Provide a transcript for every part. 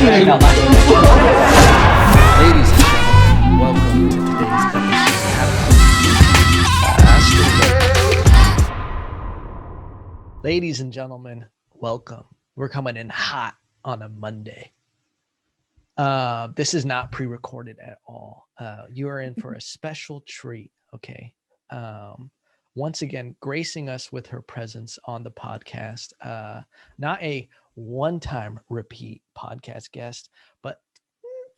and gentlemen, welcome to today's episode. Ladies and gentlemen, welcome. We're coming in hot on a Monday. This is not pre-recorded at all. You are in for a special treat, okay? Once again, gracing us with her presence on the podcast. Not a one-time repeat podcast guest, but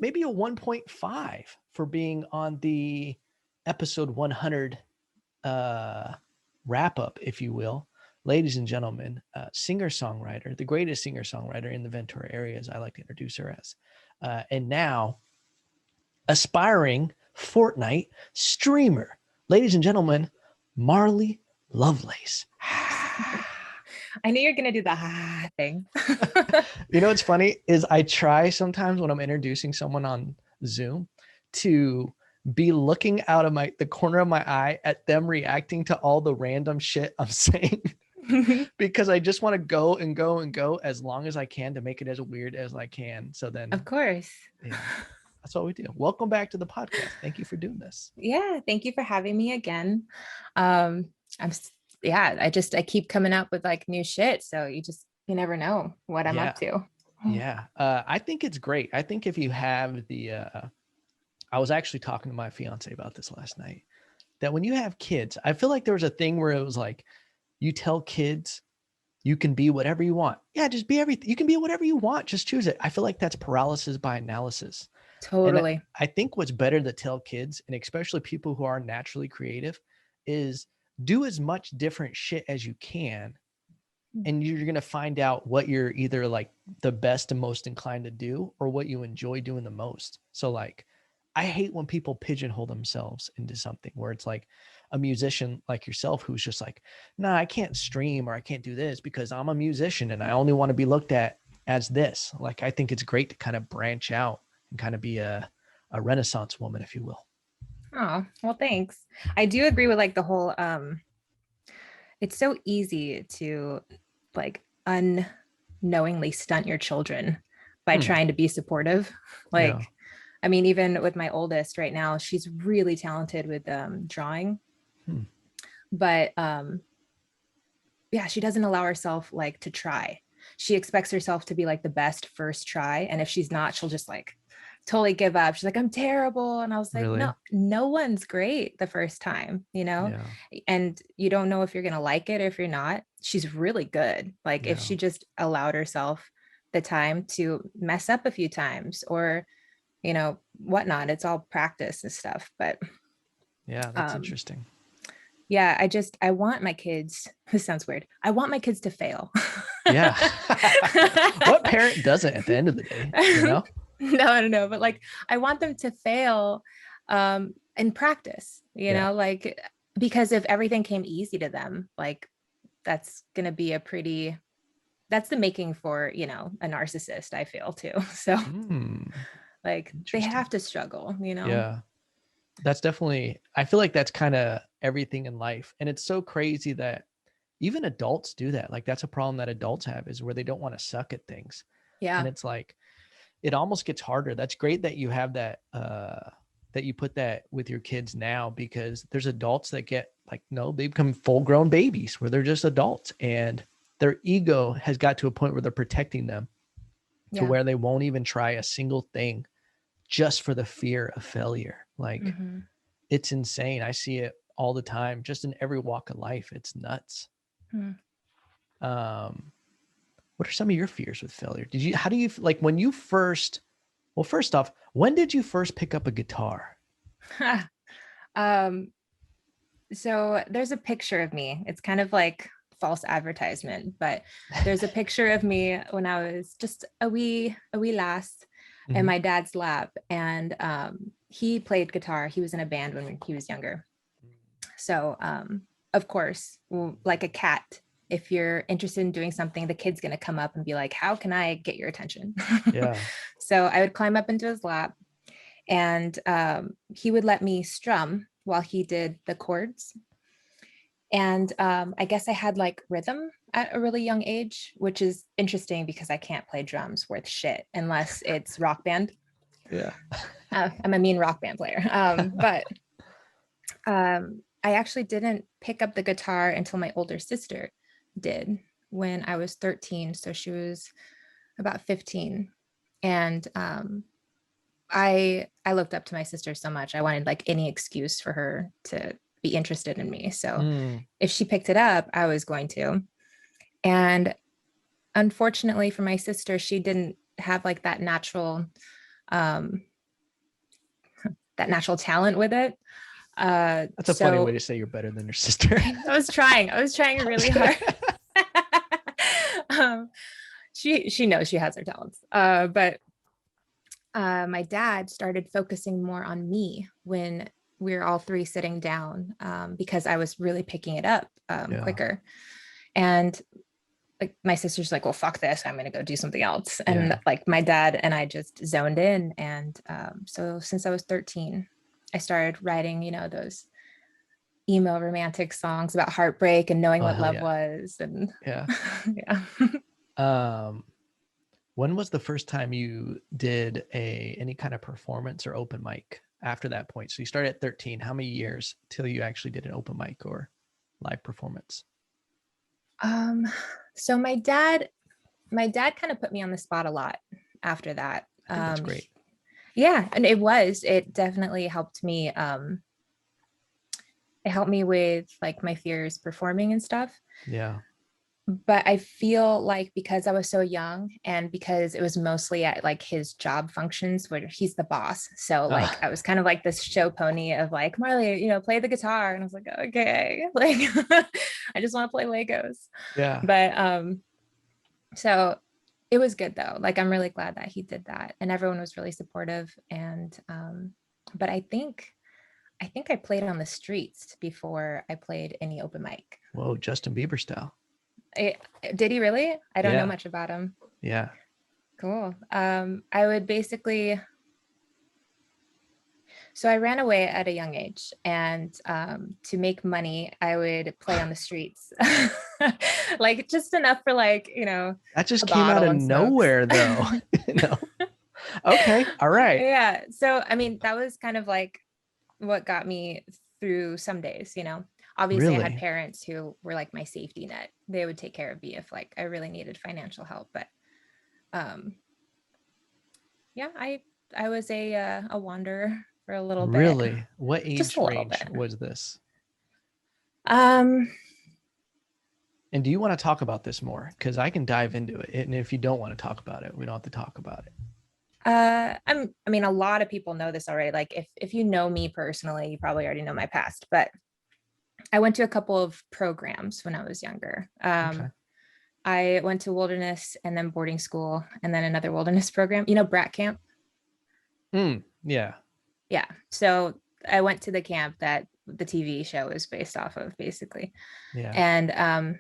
maybe a 1.5 for being on the episode 100 wrap-up, if you will. Ladies and gentlemen, singer-songwriter, the greatest singer-songwriter in the Ventura area, as I like to introduce her as. And now, aspiring Fortnite streamer. Ladies and gentlemen, Marley Lovelace. I knew you were going to do the thing. You know what's funny is I try sometimes when I'm introducing someone on Zoom to be looking out of the corner of my eye at them reacting to all the random shit I'm saying because I just want to go and go and go as long as I can to make it as weird as I can. So then, of course, yeah, that's what we do. Welcome back to the podcast. Thank you for doing this. Yeah, thank you for having me again. I keep coming up with like new shit, so you never know what I'm up to. Yeah, I think it's great. I think if you have I was actually talking to my fiance about this last night, that when you have kids, I feel like there was a thing where it was like, you tell kids you can be whatever you want. Yeah, just be everything. You can be whatever you want. Just choose it. I feel like that's paralysis by analysis. Totally. I think what's better to tell kids, and especially people who are naturally creative, is do as much different shit as you can. And you're going to find out what you're either like the best and most inclined to do or what you enjoy doing the most. So like, I hate when people pigeonhole themselves into something where it's like a musician like yourself who's just like, nah, I can't stream or I can't do this because I'm a musician and I only want to be looked at as this. Like, I think it's great to kind of branch out and kind of be a Renaissance woman, if you will. Oh, well, thanks. I do agree with like the whole, it's so easy to like unknowingly stunt your children by trying to be supportive. Like, yeah. I mean, even with my oldest right now, she's really talented with drawing, but yeah, she doesn't allow herself like to try. She expects herself to be like the best first try. And if she's not, she'll just like totally give up. She's like, I'm terrible. And I was like, really? No one's great the first time, you know? Yeah. And you don't know if you're going to like it or if you're not. She's really good. Like if she just allowed herself the time to mess up a few times or, you know, whatnot. It's all practice and stuff, but yeah, that's interesting. Yeah. I want my kids, this sounds weird. I want my kids to fail. Yeah. What parent doesn't at the end of the day, you know? No, but like, I want them to fail in practice, you know, like, because if everything came easy to them, like that's going to be that's the making for, you know, a narcissist, I feel too. So like they have to struggle, you know? Yeah, that's definitely, I feel like that's kind of everything in life. And it's so crazy that even adults do that. Like that's a problem that adults have, is where they don't want to suck at things. Yeah. And it's like, it almost gets harder. That's great that you have that, that you put that with your kids now, because there's adults that get like, no, they become full grown babies where they're just adults and their ego has got to a point where they're protecting them to where they won't even try a single thing just for the fear of failure. Like it's insane. I see it all the time, just in every walk of life. It's nuts. What are some of your fears with failure? How do you like when you first, well, first off, when did you first pick up a guitar? So there's a picture of me. It's kind of like false advertisement, but there's a picture of me when I was just a wee lass in my dad's lap. And he played guitar. He was in a band when he was younger. So of course, like a cat, if you're interested in doing something, the kid's going to come up and be like, how can I get your attention? Yeah. So I would climb up into his lap and he would let me strum while he did the chords. And I guess I had like rhythm at a really young age, which is interesting because I can't play drums worth shit unless it's rock band. Yeah. I'm a mean rock band player. But I actually didn't pick up the guitar until my older sister did when I was 13. So she was about 15. And I looked up to my sister so much. I wanted like any excuse for her to be interested in me. So if she picked it up, I was going to. And unfortunately for my sister, she didn't have like that natural talent with it. That's a funny way to say you're better than your sister. I was trying really hard. She knows she has her talents. But my dad started focusing more on me when we were all three sitting down, because I was really picking it up quicker. And like my sister's like, well, fuck this, I'm gonna go do something else. And like my dad and I just zoned in. And so since I was 13, I started writing, those emo romantic songs about heartbreak and knowing what love was. And yeah. yeah. When was the first time you did any kind of performance or open mic after that point? So you started at 13. How many years till you actually did an open mic or live performance? So my dad kind of put me on the spot a lot after that. I think that's great. Yeah, and it definitely helped me. It helped me with like my fears performing and stuff. Yeah. But I feel like because I was so young and because it was mostly at like his job functions where he's the boss. So like I was kind of like this show pony of like, Marley, play the guitar. And I was like, okay, like I just want to play Legos. Yeah. But so it was good though. Like I'm really glad that he did that. And everyone was really supportive. And but I think I played on the streets before I played any open mic. Whoa, Justin Bieber style. Did he really? I don't know much about him. Yeah. Cool. I would basically, so I ran away at a young age, and to make money, I would play on the streets, like just enough for like, that just came out of nowhere though. Okay. All right. Yeah. So, I mean, that was kind of like what got me through some days, obviously really? I had parents who were like my safety net. They would take care of me if like I really needed financial help. But yeah, I was a wanderer for a little bit. Really? What age range was this? And do you want to talk about this more? Because I can dive into it. And if you don't want to talk about it, we don't have to talk about it. I mean, a lot of people know this already. Like if you know me personally, you probably already know my past, but I went to a couple of programs when I was younger. Okay. I went to wilderness and then boarding school and then another wilderness program, brat camp. Yeah. Yeah. So I went to the camp that the TV show is based off of basically. Yeah. And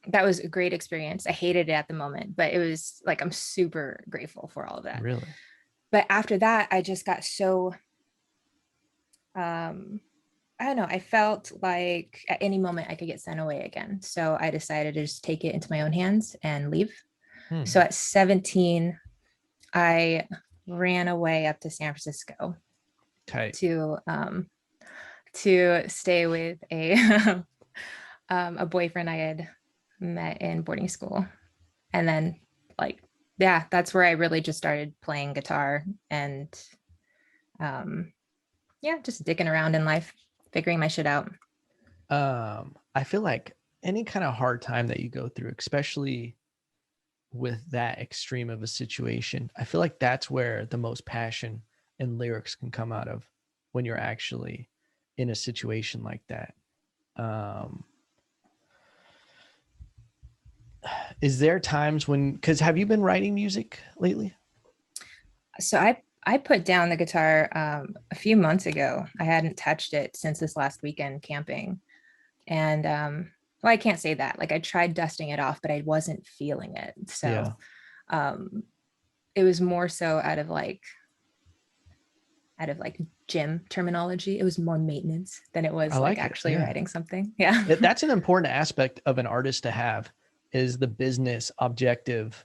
that was a great experience. I hated it at the moment, but it was like, I'm super grateful for all of that. Really? But after that, I just got so, I don't know. I felt like at any moment I could get sent away again. So I decided to just take it into my own hands and leave. So at 17, I ran away up to San Francisco to stay with a boyfriend I had met in boarding school. And then like, yeah, that's where I really just started playing guitar and just dicking around in life, figuring my shit out. I feel like any kind of hard time that you go through, especially with that extreme of a situation, I feel like that's where the most passion and lyrics can come out of, when you're actually in a situation like that. Is there times when, because have you been writing music lately? So I put down the guitar a few months ago. I hadn't touched it since this last weekend camping. And well, I can't say that. Like I tried dusting it off, but I wasn't feeling it. So it was more so out of like gym terminology. It was more maintenance than it was like actually writing something. Yeah. That's an important aspect of an artist to have. is the business objective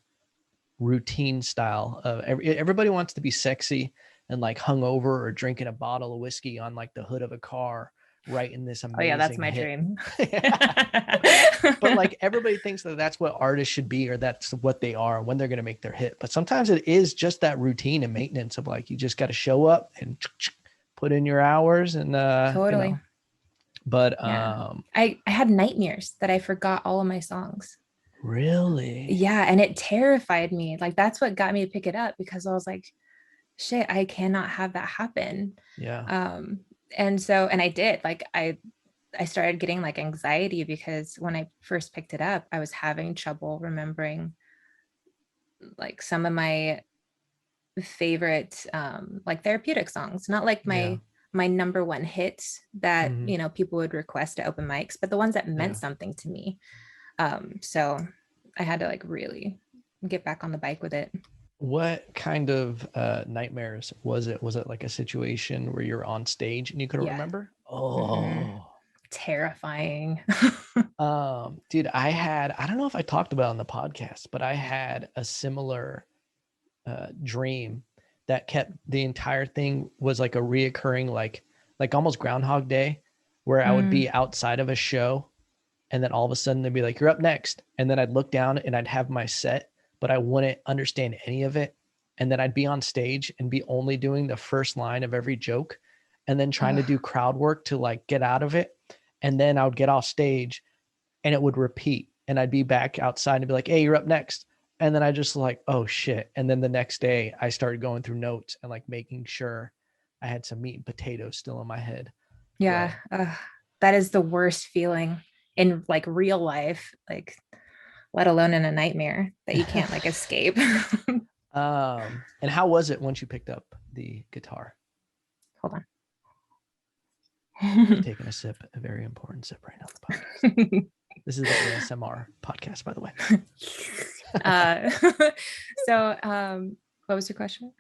routine style of everybody wants to be sexy and like hungover or drinking a bottle of whiskey on like the hood of a car, writing this amazing Oh yeah, that's my hit. dream. But like everybody thinks that that's what artists should be, or that's what they are when they're going to make their hit. But sometimes it is just that routine and maintenance of like, you just got to show up and put in your hours and Totally. you know. But yeah. I had nightmares that I forgot all of my songs. really, Yeah, and it terrified me. Like that's what got me to pick it up, because I was like, shit, I cannot have that happen. yeah, And so, and I did, like I started getting like anxiety, because when I first picked it up, I was having trouble remembering like some of my favorite like therapeutic songs, not like yeah, my number one hits that mm-hmm. you know people would request at open mics, but the ones that meant Yeah. something to me. So I had to like really get back on the bike with it. What kind of nightmares was it? Was it like a situation where you're on stage and you couldn't Yeah. remember? Mhm. Oh, Terrifying. dude, I don't know if I talked about it on the podcast, but I had a similar dream that kept the entire thing was like a reoccurring, like almost Groundhog Day, where I would be outside of a show and then all of a sudden they'd be like, you're up next. And then I'd look down and I'd have my set, but I wouldn't understand any of it. And then I'd be on stage and be only doing the first line of every joke and then trying to do crowd work to like get out of it. And then I would get off stage and it would repeat. And I'd be back outside and be like, hey, you're up next. And then I just like, oh shit. And then the next day I started going through notes and like making sure I had some meat and potatoes still in my head. Yeah. That is the worst feeling in like real life, like let alone in a nightmare that you can't like escape. And how was it once you picked up the guitar? Hold I'm on. taking a sip, a very important sip right now on the podcast. This is the ASMR podcast, by the way. uh, so what was your question?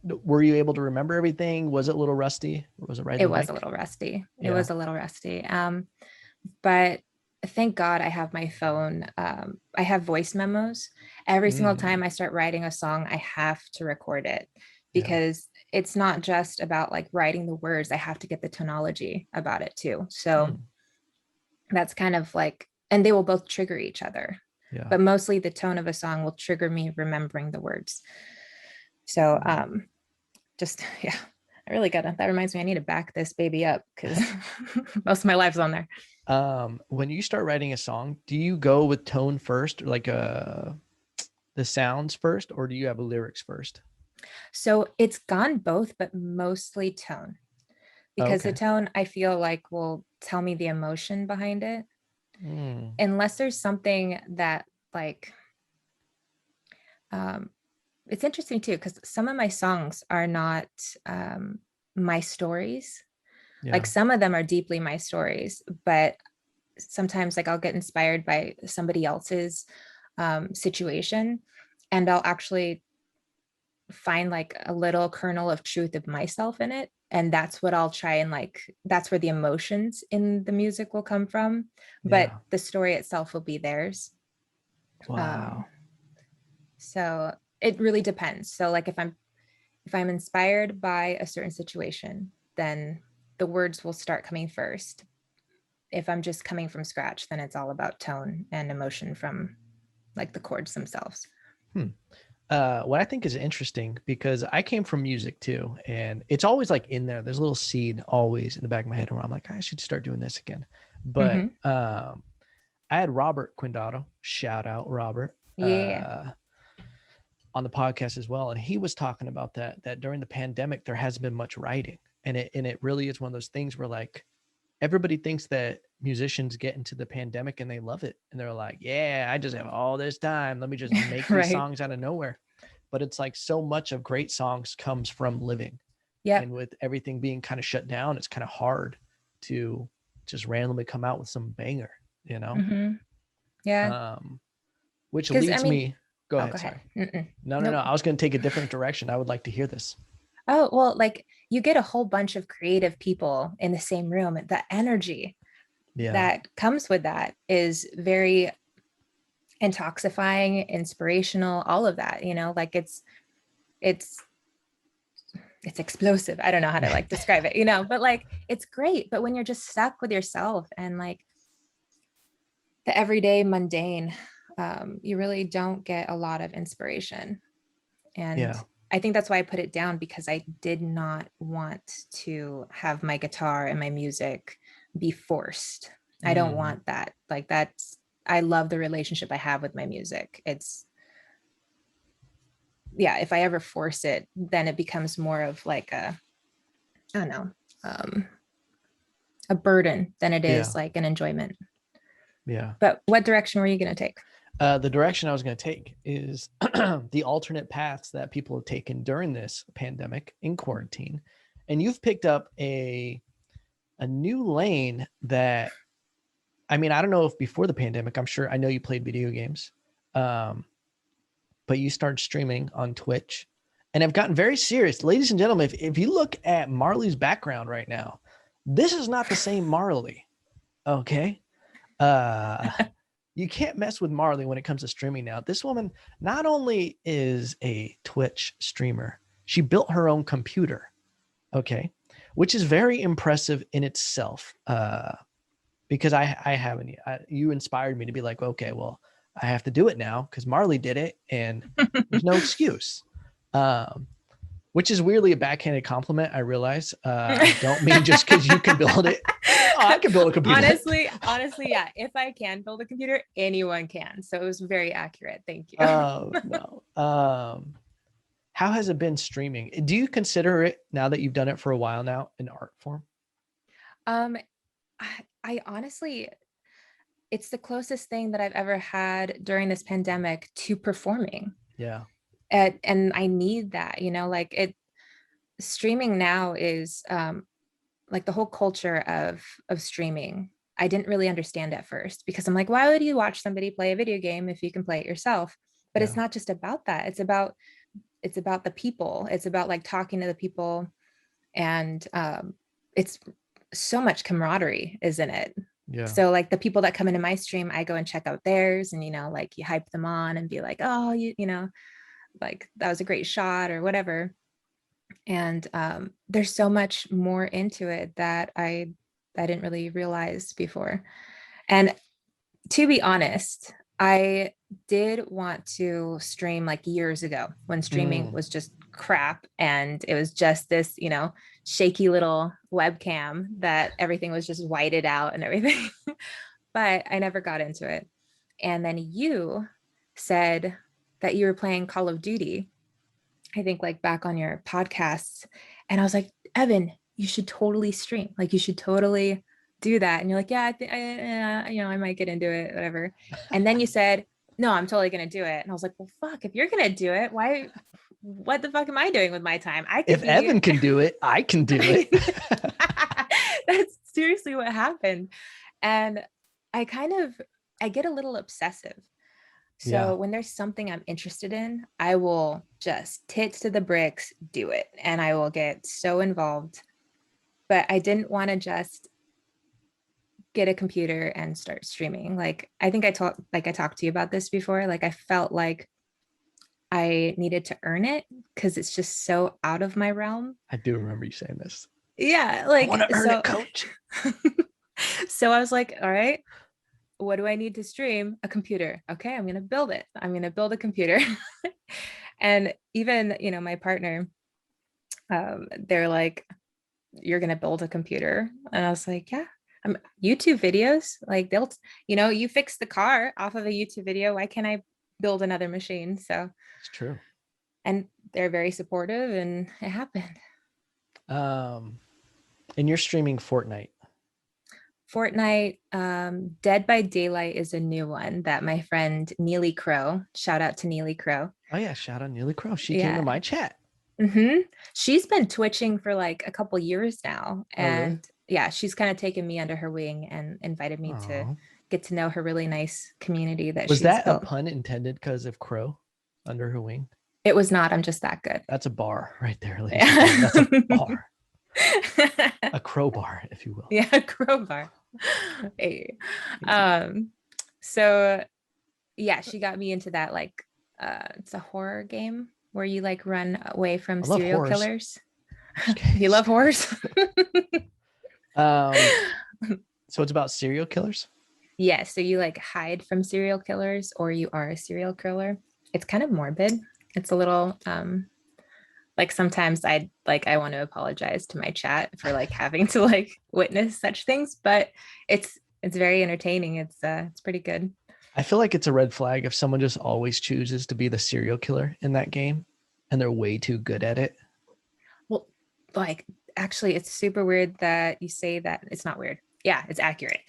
Were you able to remember everything? Was it a little rusty? Or was it riding It the was bike? a little rusty. Yeah. It was a little rusty. But thank God I have my phone. I have voice memos. Every single time I start writing a song, I have to record it, because it's not just about like writing the words. I have to get the tonology about it too. So that's kind of like, and they will both trigger each other. Yeah. But mostly the tone of a song will trigger me remembering the words. So just, yeah, I really gotta, that reminds me, I need to back this baby up, because most of my life's on there. When you start writing a song, do you go with tone first, or like the sounds first, or do you have lyrics first? So it's gone both, but mostly tone, because the tone I feel like will tell me the emotion behind it. Unless there's something that like, it's interesting too, because some of my songs are not my stories. Yeah. Like some of them are deeply my stories, but sometimes like I'll get inspired by somebody else's situation, and I'll actually find like a little kernel of truth of myself in it. And that's what I'll try, and like, that's where the emotions in the music will come from. But the story itself will be theirs. Wow. So it really depends. So like if I'm inspired by a certain situation, then the words will start coming first. If I'm just coming from scratch, then it's all about tone and emotion from like the chords themselves. What I think is interesting, because I came from music too, and it's always like in there. There's a little seed always in the back of my head where I'm like, I should start doing this again. But I had Robert Quindado, shout out Robert, on the podcast as well, and he was talking about that during the pandemic there hasn't been much writing, and it really is one of those things where like everybody thinks that musicians get into the pandemic and they love it, and they're like, yeah, I just have all this time, let me just make these songs out of nowhere. But it's like so much of great songs comes from living. And with everything being kind of shut down, it's kind of hard to just randomly come out with some banger, you know? Which leads me, go ahead. Sorry. No, I was going to take a different direction. I would like to hear this. Oh, well, like you get a whole bunch of creative people in the same room. The energy that comes with that is very intoxifying, inspirational, all of that, like it's explosive. I don't know how to like describe it, but like it's great. But when you're just stuck with yourself and like the everyday mundane, you really don't get a lot of inspiration. And Yeah. I think that's why I put it down, because I did not want to have my guitar and my music be forced. I don't want that. Like I love the relationship I have with my music. If I ever force it, then it becomes more of like I don't know, a burden than it Yeah. is like an enjoyment. Yeah. But what direction were you going to take? The direction I was going to take is the alternate paths that people have taken during this pandemic in quarantine. And you've picked up a new lane that, I mean, I don't know if before the pandemic, I know you played video games, but you started streaming on Twitch and have gotten very serious. Ladies and gentlemen, if you look at Marley's background right now, this is not the same Marley. Okay. You can't mess with Marley when it comes to streaming now. This woman not only is a Twitch streamer, she built her own computer. Okay. Which is very impressive in itself. Because I haven't, you inspired me to be like, okay, well, I have to do it now because Marley did it and there's no excuse. Which is weirdly a backhanded compliment. I realize. I don't mean just because you can build it. Oh, I can build a computer. Honestly, yeah. If I can build a computer, anyone can. So it was very accurate. Thank you. Oh, no. How has it been streaming? Do you consider it, now that you've done it for a while now, an art form? I honestly, it's the closest thing that I've ever had during this pandemic to performing. Yeah. And I need that, like streaming now is like the whole culture of streaming. I didn't really understand at first, because I'm like, why would you watch somebody play a video game if you can play it yourself? But it's not just about that. It's about the people. It's about like talking to the people, and it's so much camaraderie is in it. Yeah. So like the people that come into my stream, I go and check out theirs, and like you hype them on and be like, oh, like that was a great shot or whatever. And there's so much more into it that I didn't really realize before. And to be honest, I did want to stream like years ago when streaming was just crap, and it was just this, shaky little webcam that everything was just whited out and everything. But I never got into it. And then you said that you were playing Call of Duty, I think like back on your podcasts. And I was like, Evan, you should totally stream. Like you should totally do that. And you're like, yeah, I think I might get into it, whatever. And then you said, no, I'm totally going to do it. And I was like, well, fuck, if you're going to do it, what the fuck am I doing with my time? If Evan can do it, I can do it. That's seriously what happened. And I get a little obsessive. So when there's something I'm interested in, I will just tits to the bricks, do it. And I will get so involved. But I didn't want to just get a computer and start streaming. Like, I think I talked to you about this before. Like, I felt like I needed to earn it because it's just so out of my realm. I do remember you saying this. Yeah. Like, I want to earn it, coach. So I was like, all right, what do I need to stream? A computer. Okay, I'm going to build it. I'm going to build a computer. And even, my partner, they're like, you're going to build a computer. And I was like, yeah, YouTube videos, like they'll, you fix the car off of a YouTube video. Why can't I build another machine? So it's true. And they're very supportive, and it happened. And you're streaming Fortnite. Dead by Daylight is a new one that my friend Neely Crow, shout out to Neely Crow. Oh yeah, shout out Neely Crow. She came to my chat. Mm-hmm. She's been twitching for like a couple years now, and really? She's kind of taken me under her wing and invited me to get to know her really nice community that was she's that built. A pun intended because of Crow under her wing? It was not. I'm just that good. That's a bar right there. That's a bar. A crowbar, if you will. Yeah, a crowbar. Hey. So yeah, she got me into that. Like, it's a horror game where you like run away from I love serial horrors. killers. Just kidding, You just love kidding. horrors? So it's about serial killers. Yeah, so you like hide from serial killers or you are a serial killer. It's kind of morbid. It's a little like sometimes I want to apologize to my chat for like having to like witness such things, but it's very entertaining. It's pretty good. I feel like it's a red flag if someone just always chooses to be the serial killer in that game and they're way too good at it. Well, like actually it's super weird that you say that. It's not weird. Yeah, it's accurate.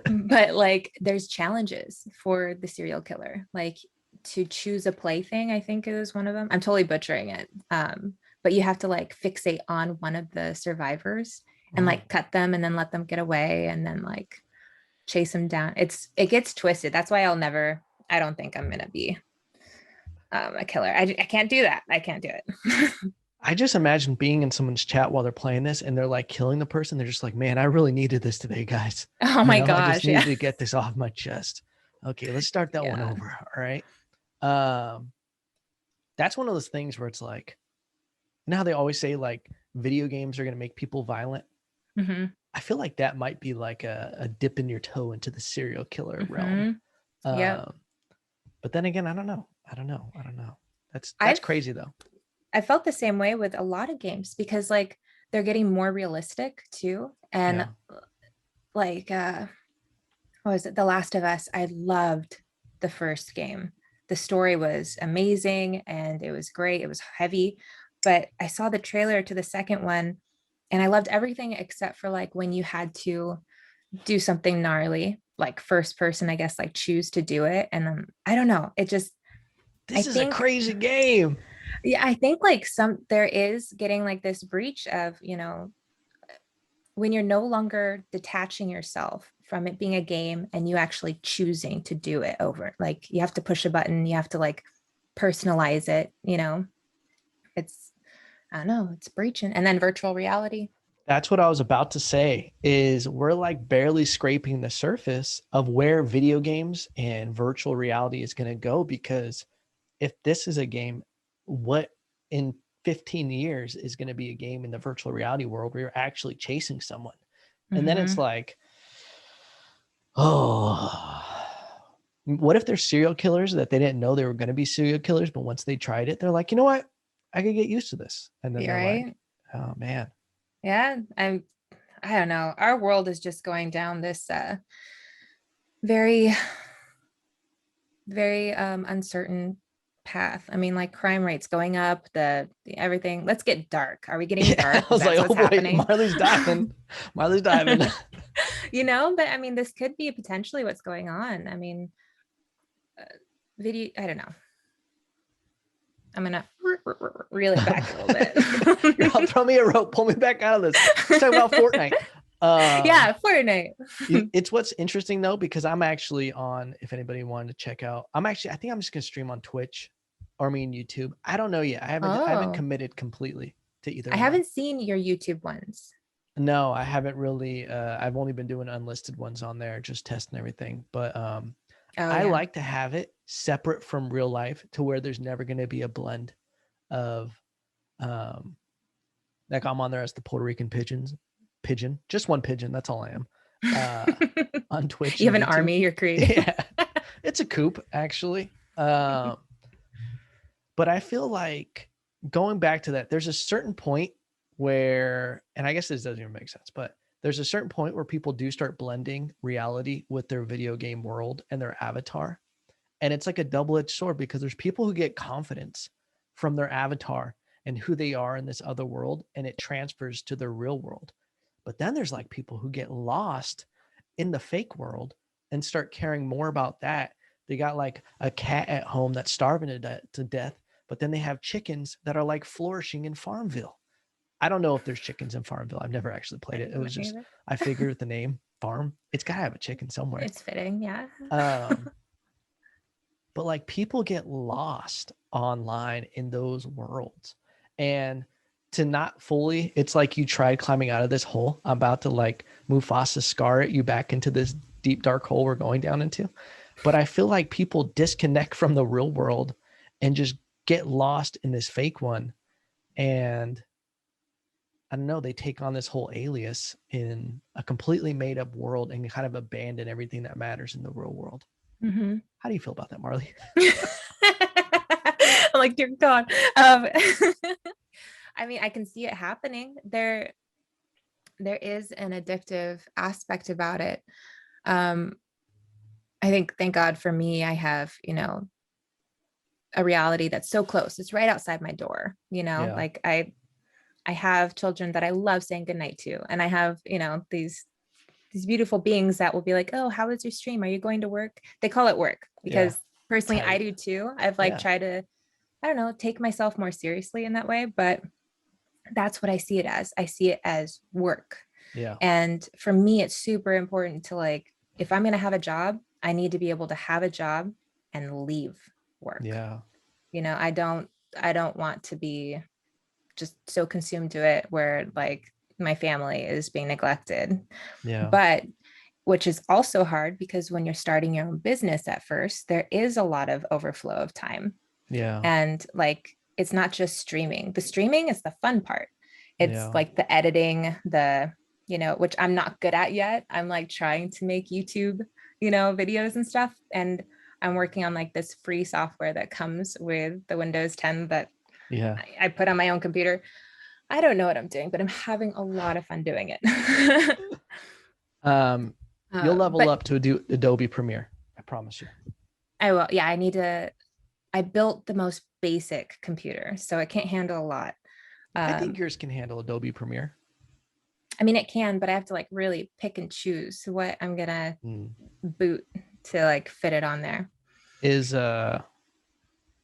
But like there's challenges for the serial killer. Like to choose a plaything, I think is one of them. I'm totally butchering it. But you have to like fixate on one of the survivors and like cut them and then let them get away and then like chase them down. It gets twisted. That's why I don't think I'm gonna be a killer. I can't do that. I can't do it. I just imagine being in someone's chat while they're playing this and they're like killing the person. They're just like, man, I really needed this today, guys. Oh my I just gosh. needed Yeah. to get this off my chest. Okay, let's start that one Yeah. over. All right. Um, that's one of those things where it's like, you know how they always say like video games are going to make people violent? Mhm. I feel like that might be like a dip in your toe into the serial killer realm. Yep. But then again, I don't know. That's I've crazy though. I felt the same way with a lot of games because like they're getting more realistic too. And Yeah. like what was it? The Last of Us. I loved the first game. The story was amazing and it was great. It was heavy. But I saw the trailer to the second one and I loved everything except for like when you had to do something gnarly, like first person, I guess, like choose to do it. And I don't know. It just I This is a think crazy game. yeah, I think like there is getting like this breach of, when you're no longer detaching yourself from it being a game and you actually choosing to do it over. Like you have to push a button, you have to like personalize it. It's I don't know, it's breaching. And then virtual reality. That's what I was about to say is we're like barely scraping the surface of where video games and virtual reality is going to go, because if this is a game, what in 15 years is going to be a game in the virtual reality world where you're actually chasing someone? And then it's like, oh, what if they're serial killers that they didn't know they were going to be serial killers, but once they tried it, they're like, you know what? I could get used to this. And then You're they're right. like, oh man. Yeah. I don't know. Our world is just going down this very, very uncertain path. I mean, like crime rates going up, the everything. Let's get dark. Are we getting Yeah, dark? I was like, That's oh what's boy, happening. Marley's diving. Marley's diving. But I mean, this could be potentially what's going on. I mean, I don't know. I'm gonna reel it back a little bit. Throw me a rope, pull me back out of this. Let's talk about Fortnite. Yeah, Fortnite. It's what's interesting though, because I'm actually on, if anybody wanted to check out, I think I'm just gonna stream on Twitch or YouTube. I don't know yet. I haven't committed completely to either. I haven't seen your YouTube ones. No, I haven't really. I've only been doing unlisted ones on there, just testing everything. But I like to have it separate from real life to where there's never going to be a blend of, like I'm on there as the Puerto Rican pigeon, just one pigeon. That's all I am. On Twitch. You have an army you're creating. Yeah, it's a coop actually. But I feel like going back to that, there's a certain point where, and I guess this doesn't even make sense, but there's a certain point where people do start blending reality with their video game world and their avatar. And it's like a double-edged sword, because there's people who get confidence from their avatar and who they are in this other world, and it transfers to their real world. But then there's like people who get lost in the fake world and start caring more about that. They got like a cat at home that's starving to death, but then they have chickens that are like flourishing in Farmville. I don't know if there's chickens in Farmville. I've never actually played it. It was just, I figured with the name farm, it's got to have a chicken somewhere. It's fitting, yeah. But like people get lost online in those worlds, and to not fully, it's like you tried climbing out of this hole. I'm about to like Mufasa scar it you back into this deep dark hole we're going down into. But I feel like people disconnect from the real world and just get lost in this fake one. And I don't know, they take on this whole alias in a completely made up world and kind of abandon everything that matters in the real world. Mm-hmm. How do you feel about that, Marley? I'm like, dear God. I mean, I can see it happening. There is an addictive aspect about it. I think, thank God for me, I have, a reality that's so close. It's right outside my door, Yeah. like I have children that I love saying goodnight to. And I have, these beautiful beings that will be like, oh, how was your stream? Are you going to work? They call it work because Yeah. personally, Tight. I do too. I've like Yeah. tried to, I don't know, take myself more seriously in that way, but that's what I see it as. I see it as work. Yeah. And for me, it's super important to like, if I'm going to have a job, I need to be able to have a job and leave work. Yeah. I don't want to be just so consumed to it where like my family is being neglected. Yeah. But which is also hard because when you're starting your own business at first, there is a lot of overflow of time. Yeah. And like, it's not just streaming. The streaming is the fun part. It's Yeah. like the editing, which I'm not good at yet. I'm like trying to make YouTube, videos and stuff. And I'm working on like this free software that comes with the Windows 10 that Yeah. I put on my own computer. I don't know what I'm doing, but I'm having a lot of fun doing it. You'll level But up to Adobe Premiere. I promise you. I will. Yeah, I built the most basic computer, so it can't handle a lot. I think yours can handle Adobe Premiere. I mean, it can, but I have to like really pick and choose what I'm gonna boot to like fit it on there. Is okay,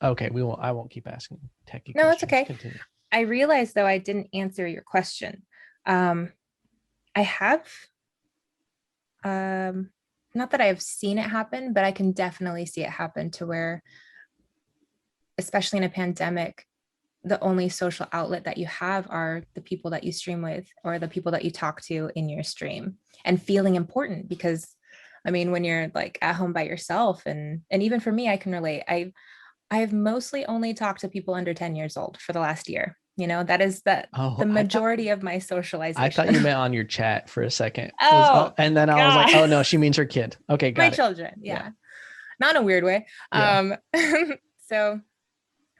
I won't keep asking techie questions. No, it's okay. Continue. I realized though I didn't answer your question. I have not that I've seen it happen, but I can definitely see it happen to where, especially in a pandemic, the only social outlet that you have are the people that you stream with or the people that you talk to in your stream, and feeling important. Because I mean, when you're like at home by yourself, and even for me, I can relate. I've mostly only talked to people under 10 years old for the last year. That is the majority of my socialization. I thought you meant on your chat for a second. And then God. I was like, oh no, she means her kid. Okay, got my it. Children. Yeah. Not in a weird way. Yeah. So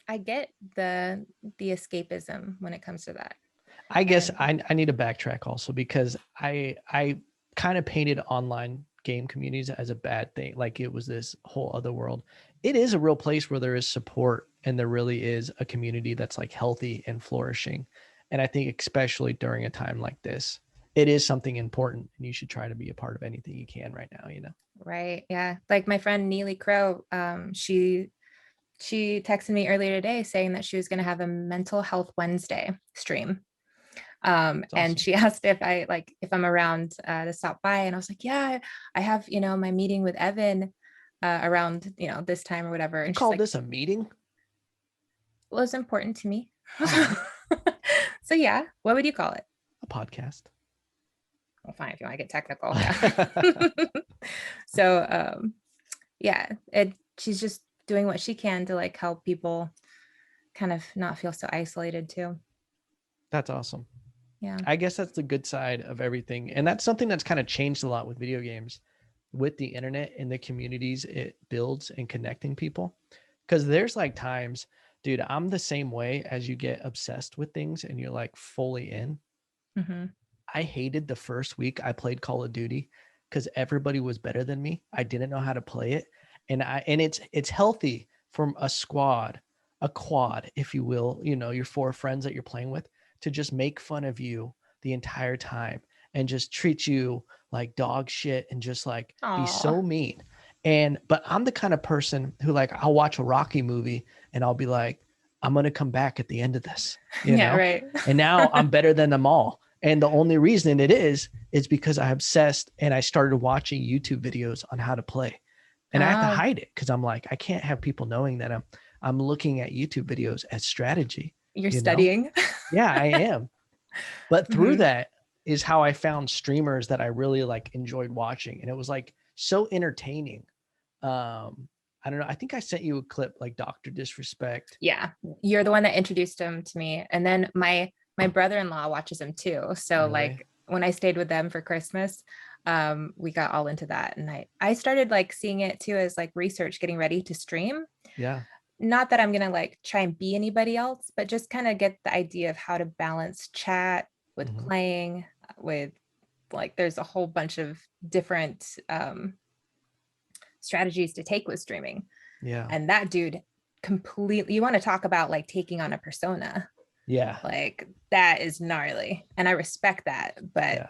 I get the escapism when it comes to that. I guess I need to backtrack also, because I kind of painted online game communities as a bad thing. Like it was this whole other world. It is a real place where there is support and there really is a community that's like healthy and flourishing. And I think especially during a time like this, it is something important, and you should try to be a part of anything you can right now, Right. Yeah. Like my friend Neely Crow, she texted me earlier today saying that she was going to have a mental health Wednesday stream. Awesome. And she asked if I'm around to stop by, and I was like, yeah, I have, my meeting with Evan around, this time or whatever. And you call this a meeting? Well, it's important to me. So yeah, what would you call it? A podcast. Well, fine, if you want to get technical. Yeah. So yeah, she's just doing what she can to like help people kind of not feel so isolated too. That's awesome. Yeah. I guess that's the good side of everything. And that's something that's kind of changed a lot with video games, with the internet and the communities it builds and connecting people. Because there's like times, dude, I'm the same way as you get obsessed with things and you're like fully in. Mm-hmm. I hated the first week I played Call of Duty because everybody was better than me. I didn't know how to play it. And it's healthy from a quad, if you will, your 4 friends that you're playing with, to just make fun of you the entire time and just treat you like dog shit and just like be so mean. But I'm the kind of person who like, I'll watch a Rocky movie and I'll be like, I'm going to come back at the end of this, you know? Right. And now I'm better than them all. And the only reason it is because I obsessed and I started watching YouTube videos on how to play. And I have to hide it because I'm like, I can't have people knowing that I'm looking at YouTube videos as strategy. You're studying. Yeah, I am. But through that is how I found streamers that I really like enjoyed watching. And it was like so entertaining I don't know. I think I sent you a clip like Dr. Disrespect. Yeah, you're the one that introduced him to me, and then my brother-in-law watches him too. So Really? like when I stayed with them for Christmas, we got all into that, and I started like seeing it too as like research, getting ready to stream. Yeah. Not that I'm gonna like try and be anybody else, but just kind of get the idea of how to balance chat with Hmm. playing, with like there's a whole bunch of different strategies to take with streaming. Yeah. And that dude completely, you want to talk about like taking on a persona, Yeah. like that is gnarly, and I respect that, but Yeah.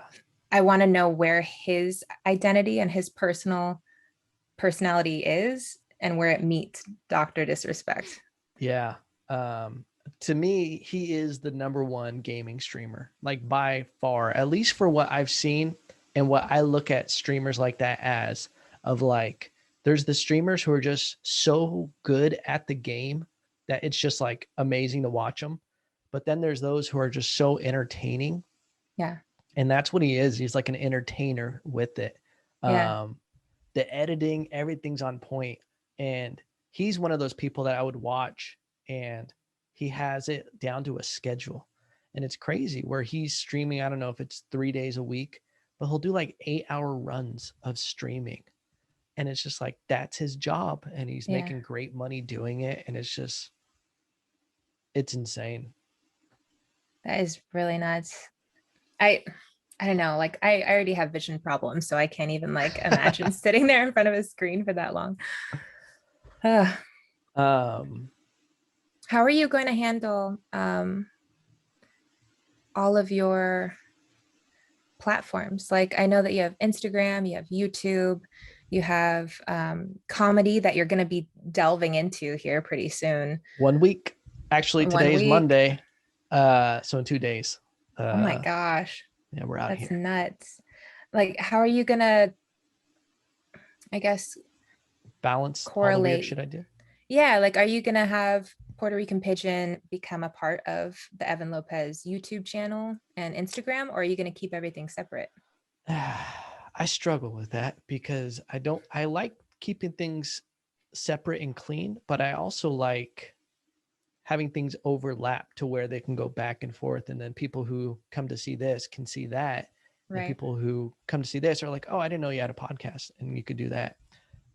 I want to know where his identity and his personality is and where it meets Dr. Disrespect. Yeah. To me, he is the number one gaming streamer, like by far, at least for what I've seen and what I look at streamers like that as, of like, there's the streamers who are just so good at the game that it's just like amazing to watch them. But then there's those who are just so entertaining. Yeah. And that's what he is. He's like an entertainer with it. Yeah. Um, the editing, everything's on point. And he's one of those people that I would watch, and he has it down to a schedule. And it's crazy where he's streaming. I don't know if it's 3 days a week, but he'll do like 8-hour runs of streaming. And it's just like, that's his job. And he's Yeah. making great money doing it. And it's just, it's insane. That is really nuts. I I don't know, like I already have vision problems, so I can't even like imagine sitting there in front of a screen for that long. Ugh. um, How are you going to handle all of your platforms? Like I know that you have Instagram, you have YouTube, you have comedy that you're going to be delving into here pretty soon. 1 week. Actually, One today is week. Monday. So in 2 days. Oh my gosh, Yeah, we're out that's here. nuts. Like, how are you going to, I guess, Balance all the weird shit correlate? I do. Yeah, like, are you going to have Puerto Rican Pigeon become a part of the Evan Lopez YouTube channel and Instagram, or are you going to keep everything separate? I struggle with that because I like keeping things separate and clean, but I also like having things overlap to where they can go back and forth. And then people who come to see this can see that. And Right. people who come to see this are like, oh, I didn't know you had a podcast and you could do that.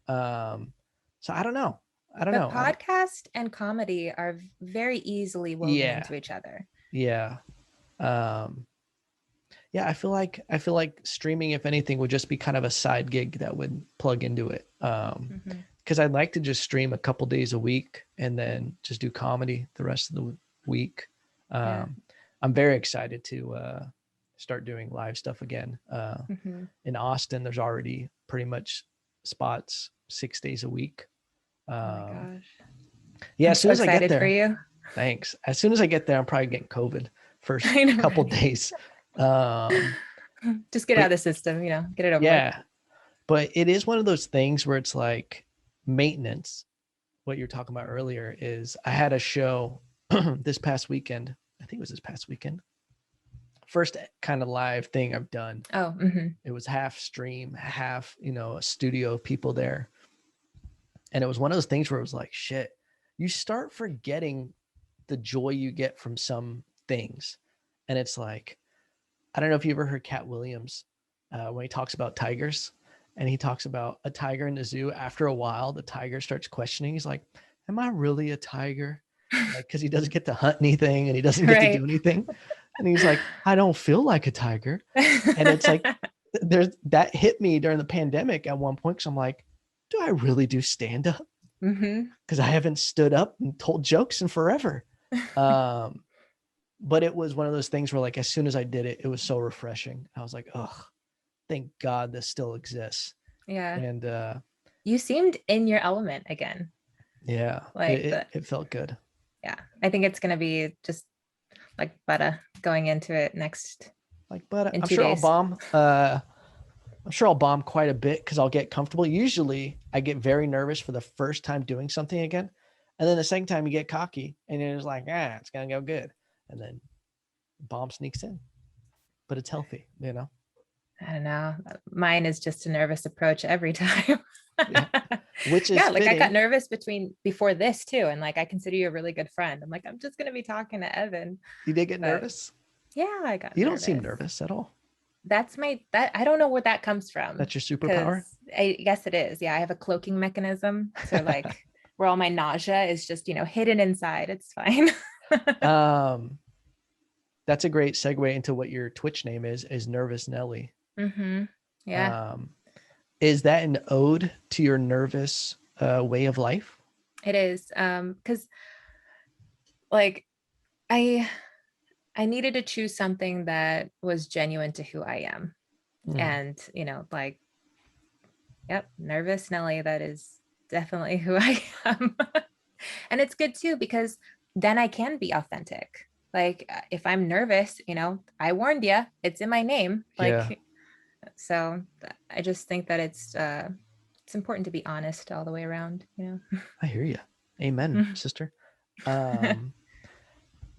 Um, so I don't know. I don't But know. podcast and comedy are very easily woven Yeah. into each other. Yeah. Um, yeah, I feel like streaming, if anything, would just be kind of a side gig that would plug into it. Mhm. Because I'd like to just stream a couple days a week and then just do comedy the rest of the week. Yeah. I'm very excited to start doing live stuff again. Mhm. In Austin, there's already pretty much spots 6 days a week. Oh my Um, gosh. yeah, I'm as soon so as I get excited for there, you. thanks. As soon as I get there, I'm probably getting COVID first I know, couple right? days. Um, Just get out but of the system, get it over with. yeah, but it is one of those things where it's like maintenance. What you're talking about earlier is I had a show this past weekend. I think it was this past weekend. First kind of live thing I've done. Oh, mm-hmm. It was half stream, half, a studio of people there. And it was one of those things where it was like, shit, you start forgetting the joy you get from some things. And it's like, I don't know if you ever heard Cat Williams when he talks about tigers, and he talks about a tiger in the zoo. After a while, the tiger starts questioning. He's like, am I really a tiger? Like, because he doesn't get to hunt anything and he doesn't get to do Right. anything. And he's like, I don't feel like a tiger. And it's like, there's that hit me during the pandemic at one point. Cause I'm like, do I really do stand up? Mm-hmm. Because I haven't stood up and told jokes in forever. Um, but it was one of those things where, like, as soon as I did it, it was so refreshing. I was like, oh, thank God this still exists. Yeah. And You seemed in your element again. yeah, Like it felt good. yeah. I think it's gonna be just like butter going into it next Like, but in I'm two sure I'll days. bomb. I'm sure I'll bomb quite a bit because I'll get comfortable. Usually, I get very nervous for the first time doing something again, and then the second time you get cocky, and you're just like, it's gonna go good, and then bomb sneaks in, but it's healthy. I don't know. Mine is just a nervous approach every time. Yeah. Which is Yeah, like I got fitting. nervous before this too. And like I consider you a really good friend. I'm like, I'm just gonna be talking to Evan. You did get But nervous? yeah, I got You don't seem nervous. nervous at all. That I don't know where that comes from That's your superpower? because I guess it is. Yeah, I have a cloaking mechanism. So like where all my nausea is just, hidden inside. It's fine. um, that's a great segue into what your Twitch name is Nervous Nelly. Mm-hmm. Yeah, Um, is that an ode to your nervous way of life? it is. Because like I I needed to choose something that was genuine to who I am. Mm, And, like, yep, nervous Nelly, that is definitely who I am. And it's good too, because then I can be authentic. Like, if I'm nervous, I warned you, it's in my name. yeah, Like, so I just think that it's important to be honest all the way around. I hear you. Amen, sister. Um,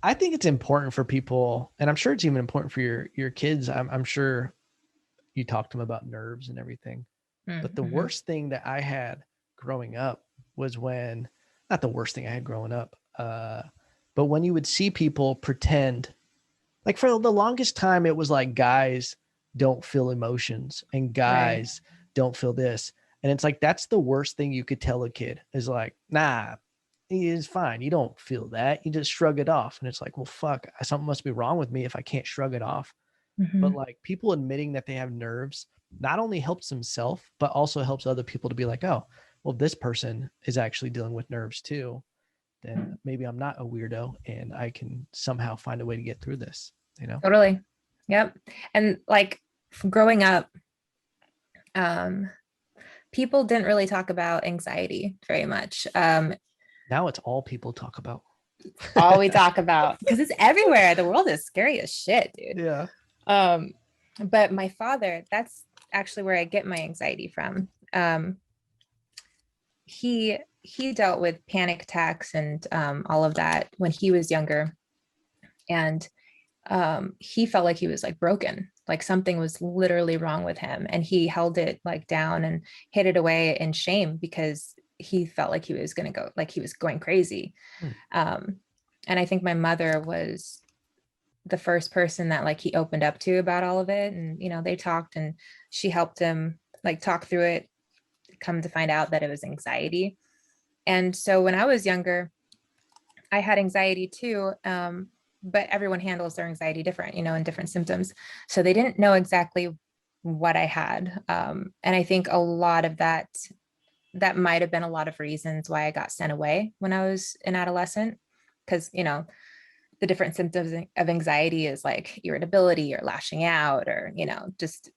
I think it's important for people, and I'm sure it's even important for your kids. I'm sure you talk to them about nerves and everything. But the Mm-hmm. worst thing that I had growing up was when, not the worst thing I had growing up, but when you would see people pretend, like for the longest time, it was like guys don't feel emotions and Right. guys don't feel this. And it's like, that's the worst thing you could tell a kid is like, nah, he is fine. You don't feel that. You just shrug it off. And it's like, well, fuck, something must be wrong with me if I can't shrug it off. But Mm-hmm. like people admitting that they have nerves not only helps themselves, but also helps other people to be like, oh, well, this person is actually dealing with nerves too. Then maybe I'm not a weirdo and I can somehow find a way to get through this, you know? Totally. Yep. And like growing up, um, people didn't really talk about anxiety very much. Now it's all people talk about. All we talk about because it's everywhere. The world is scary as shit, dude. Yeah. Um, but my father, that's actually where I get my anxiety from. He dealt with panic attacks and all of that when he was younger, and he felt like he was like broken, like something was literally wrong with him, and he held it like down and hid it away in shame because he felt like he was going to go, like he was going crazy. Hmm. And I think my mother was the first person that like he opened up to about all of it, and they talked, and she helped him like talk through it, come to find out that it was anxiety. And so when I was younger, I had anxiety too. But everyone handles their anxiety different, and different symptoms. So they didn't know exactly what I had. And I think a lot of that might have been a lot of reasons why I got sent away when I was an adolescent. Because, the different symptoms of anxiety is like irritability or lashing out, or, just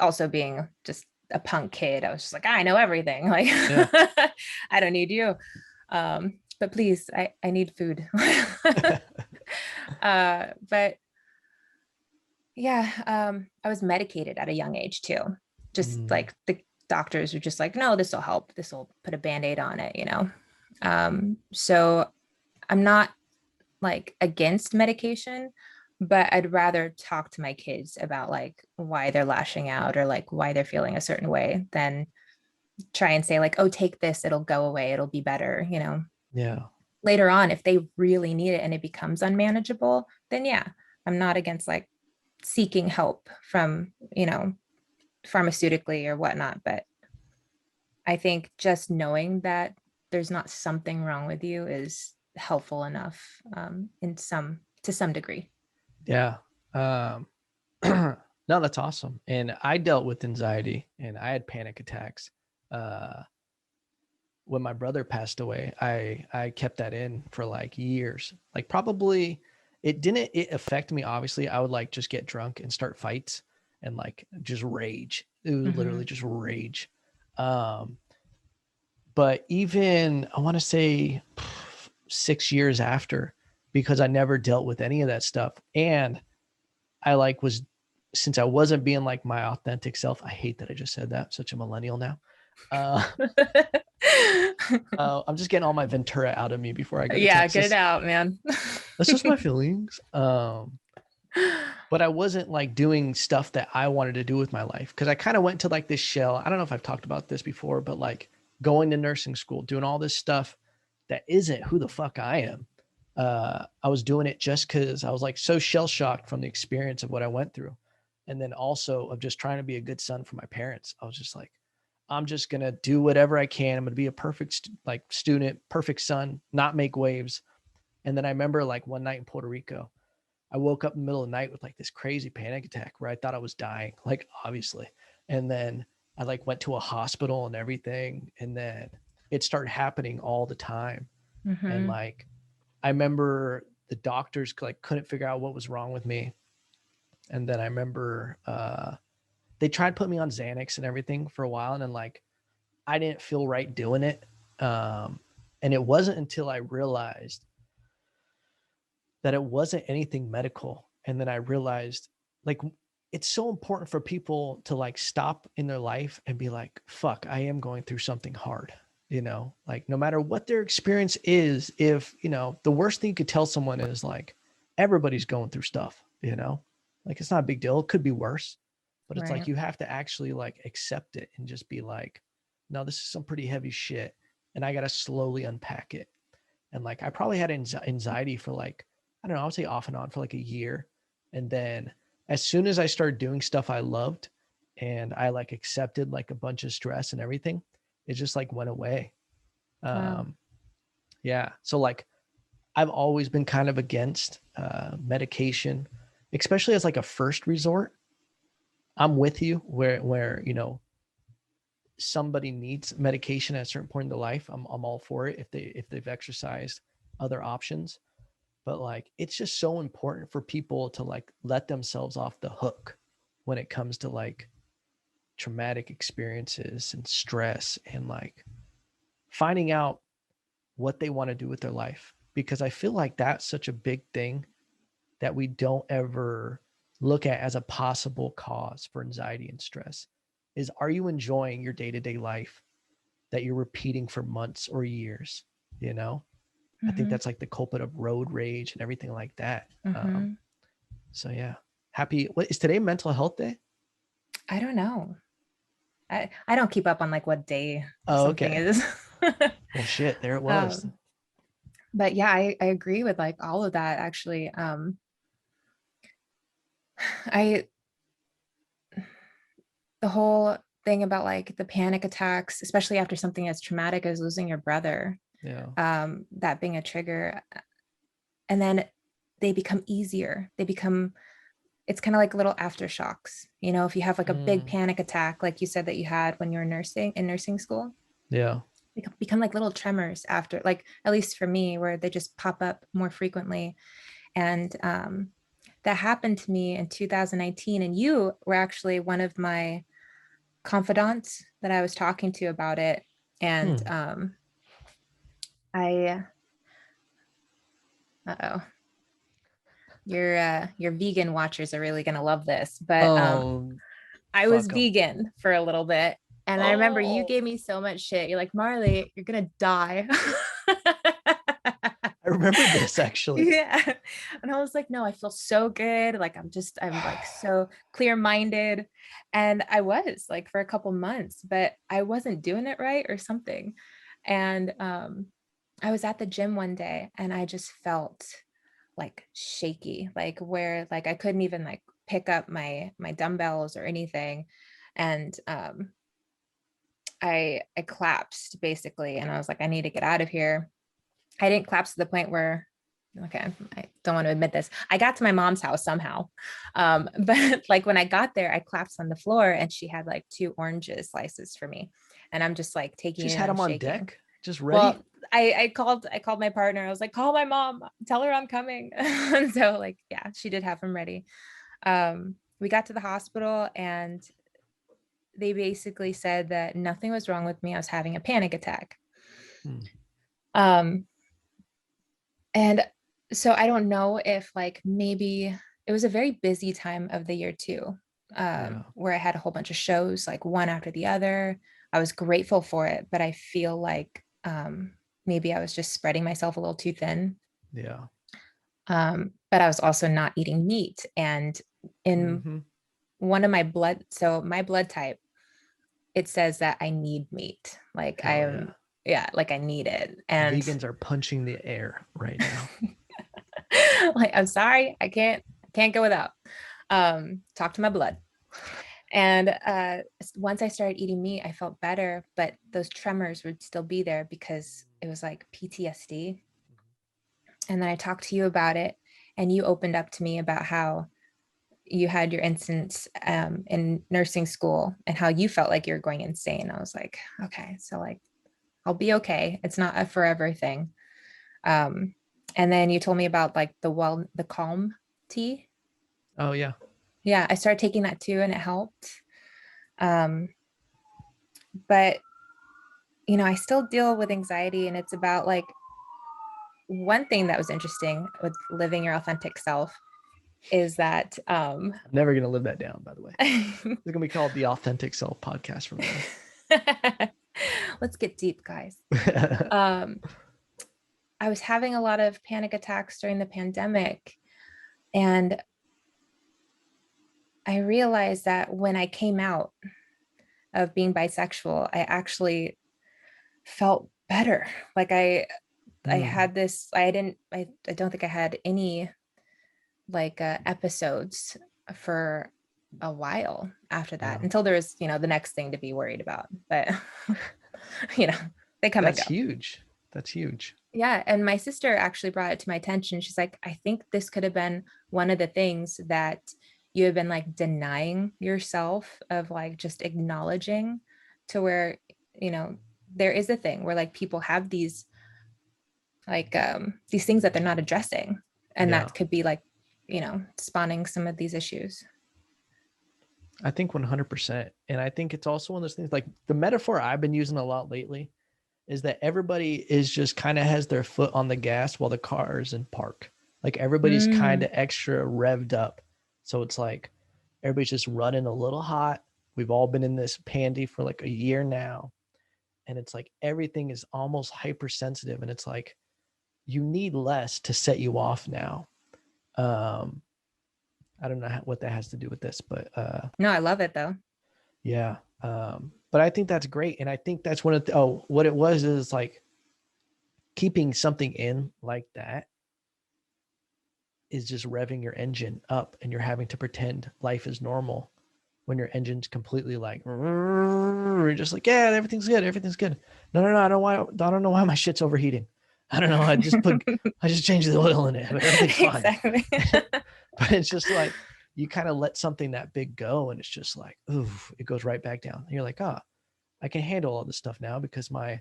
also being just a punk kid. I was just like, I know everything. Like, Yeah. I don't need you. But please, I need food. But yeah, I was medicated at a young age too. Just Mm, like the doctors were just like, no, this will help. This will put a band-aid on it. So I'm not like against medication, but I'd rather talk to my kids about like why they're lashing out or like why they're feeling a certain way than try and say like, oh, take this, it'll go away, it'll be better. yeah. Later on, if they really need it and it becomes unmanageable, then yeah, I'm not against like seeking help from, pharmaceutically or whatnot. But I think just knowing that there's not something wrong with you is helpful enough, to some degree. Yeah. Um, no, that's awesome. And I dealt with anxiety and I had panic attacks. Uh, when my brother passed away, I kept that in for like years. Like probably it affect me. Obviously, I would like just get drunk and start fights and like just rage. It was Mm-hmm. literally just rage. Um, but even I want to say 6 years after, because I never dealt with any of that stuff. And I like was since I wasn't being like my authentic self. I hate that I just said that. Such a millennial now. Uh, I'm just getting all my Ventura out of me before I go to Yeah, get it Texas. out, man. That's just my feelings. but I wasn't like doing stuff that I wanted to do with my life. Cause I kind of went to like this shell. I don't know if I've talked about this before, but like going to nursing school, doing all this stuff that isn't who the fuck I am. I was doing it just cause I was like so shell shocked from the experience of what I went through. And then also of just trying to be a good son for my parents. I was just like, I'm just going to do whatever I can. I'm going to be a perfect like student, perfect son, not make waves. And then I remember like one night in Puerto Rico, I woke up in the middle of the night with like this crazy panic attack where I thought I was dying, like obviously. And then I like went to a hospital and everything. And then it started happening all the time. And like, I remember the doctors like couldn't figure out what was wrong with me. And then I remember they tried putting me on Xanax and everything for a while. And then like, I didn't feel right doing it. And it wasn't until I realized that it wasn't anything medical. And then I realized like it's so important for people to like stop in their life and be like, fuck, I am going through something hard. Like no matter what their experience is, if, the worst thing you could tell someone is like, everybody's going through stuff, like it's not a big deal. It could be worse, but it's like, Right. you have to actually like accept it and just be like, no, this is some pretty heavy shit. And I got to slowly unpack it. And like, I probably had anxiety for like, I don't know, I would say off and on for like a year. And then as soon as I started doing stuff I loved and I like accepted like a bunch of stress and everything, it just like went away. Wow. Yeah. So like, I've always been kind of against medication, especially as like a first resort. I'm with you where, somebody needs medication at a certain point in their life. I'm all for it if they've exercised other options. But like, it's just so important for people to like let themselves off the hook when it comes to like traumatic experiences and stress and like finding out what they want to do with their life. Because I feel like that's such a big thing that we don't ever look at as a possible cause for anxiety and stress is, are you enjoying your day-to-day life that you're repeating for months or years? I think that's like the culprit of road rage and everything like that. So yeah, what is today, mental health day? I don't know. I don't keep up on like what day Oh, something okay. is. Well, shit, there it was. But yeah, I agree with like all of that actually. I the whole thing about like the panic attacks, especially after something as traumatic as losing your brother, Yeah. that being a trigger, and then they become easier. It's kind of like little aftershocks. If you have like a big panic attack, like you said that you had when you were in nursing school, Yeah. they become like little tremors after, like at least for me, where they just pop up more frequently. And that happened to me in 2019, and you were actually one of my confidants that I was talking to about it. And I uh-oh, your vegan watchers are really gonna love this, but I was fuck 'em. vegan for a little bit, and I remember you Oh, gave me so much shit. You're like, Marley, you're gonna die. I remember this actually. Yeah. And I was like, no, I feel so good. Like I'm like so clear-minded. And I was like for a couple months, but I wasn't doing it right or something. And I was at the gym one day and I just felt like shaky, like where like I couldn't even like pick up my dumbbells or anything. And I collapsed basically, and I was like, I need to get out of here. I didn't collapse to the point where, okay, I don't want to admit this. I got to my mom's house somehow. But like when I got there, I collapsed on the floor and she had like 2 oranges slices for me. And I'm just like taking Just it, had I'm them on shaking. deck, just ready. Well, I called my partner. I was like, call my mom, tell her I'm coming. And so like, yeah, she did have them ready. We got to the hospital and they basically said that nothing was wrong with me. I was having a panic attack. Um, And so I don't know if like maybe it was a very busy time of the year too, Yeah. where I had a whole bunch of shows, like one after the other. I was grateful for it, but I feel like maybe I was just spreading myself a little too thin. Yeah. But I was also not eating meat. And in Mm-hmm. one of my blood, so my blood type, it says that I need meat. Like Hell yeah. yeah, like I need it. And Vegans are punching the air right now. like, I'm sorry, I can't go without. Talk to my blood. And once I started eating meat, I felt better, but those tremors would still be there because it was like PTSD. And then I talked to you about it, and you opened up to me about how you had your instance in nursing school and how you felt like you were going insane. I was like, okay, so like I'll be okay. It's not a forever thing. Um, and then you told me about like the calm tea. Oh yeah. Yeah, I started taking that too, and it helped. Um, but I still deal with anxiety, and it's about like one thing that was interesting with living your authentic self is that I'm never gonna live that down, by the way. It's gonna be called the Authentic Self Podcast from now. Let's get deep, guys. I was having a lot of panic attacks during the pandemic, and I realized that when I came out of being bisexual, I actually felt better. Like I had this, I don't think I had any like episodes for a while after that, until there was, the next thing to be worried about. But they come and That's go. huge. That's huge. Yeah. And my sister actually brought it to my attention. She's like, I think this could have been one of the things that you have been like denying yourself of, like just acknowledging, to where, there is a thing where like people have these like these things that they're not addressing. And that could be like, spawning some of these issues. I think 100%. And I think it's also one of those things, like the metaphor I've been using a lot lately is that everybody is just kind of has their foot on the gas while the car is in park. Like everybody's kind of extra revved up. So it's like everybody's just running a little hot. We've all been in this pandy for like a year now. And it's like everything is almost hypersensitive. And it's like you need less to set you off now. I don't know what that has to do with this, but no, I love it though. Yeah. But I think that's great. And I think that's one of the, what it was is like keeping something in like that is just revving your engine up, and you're having to pretend life is normal when your engine's completely like, you're just like, yeah, everything's good. Everything's good. No, I don't know why my shit's overheating. I don't know. I just changed the oil in it, but everything's fine. Exactly. But it's just like, you kind of let something that big go, and it's just like, ooh, it goes right back down. And you're like, I can handle all this stuff now because my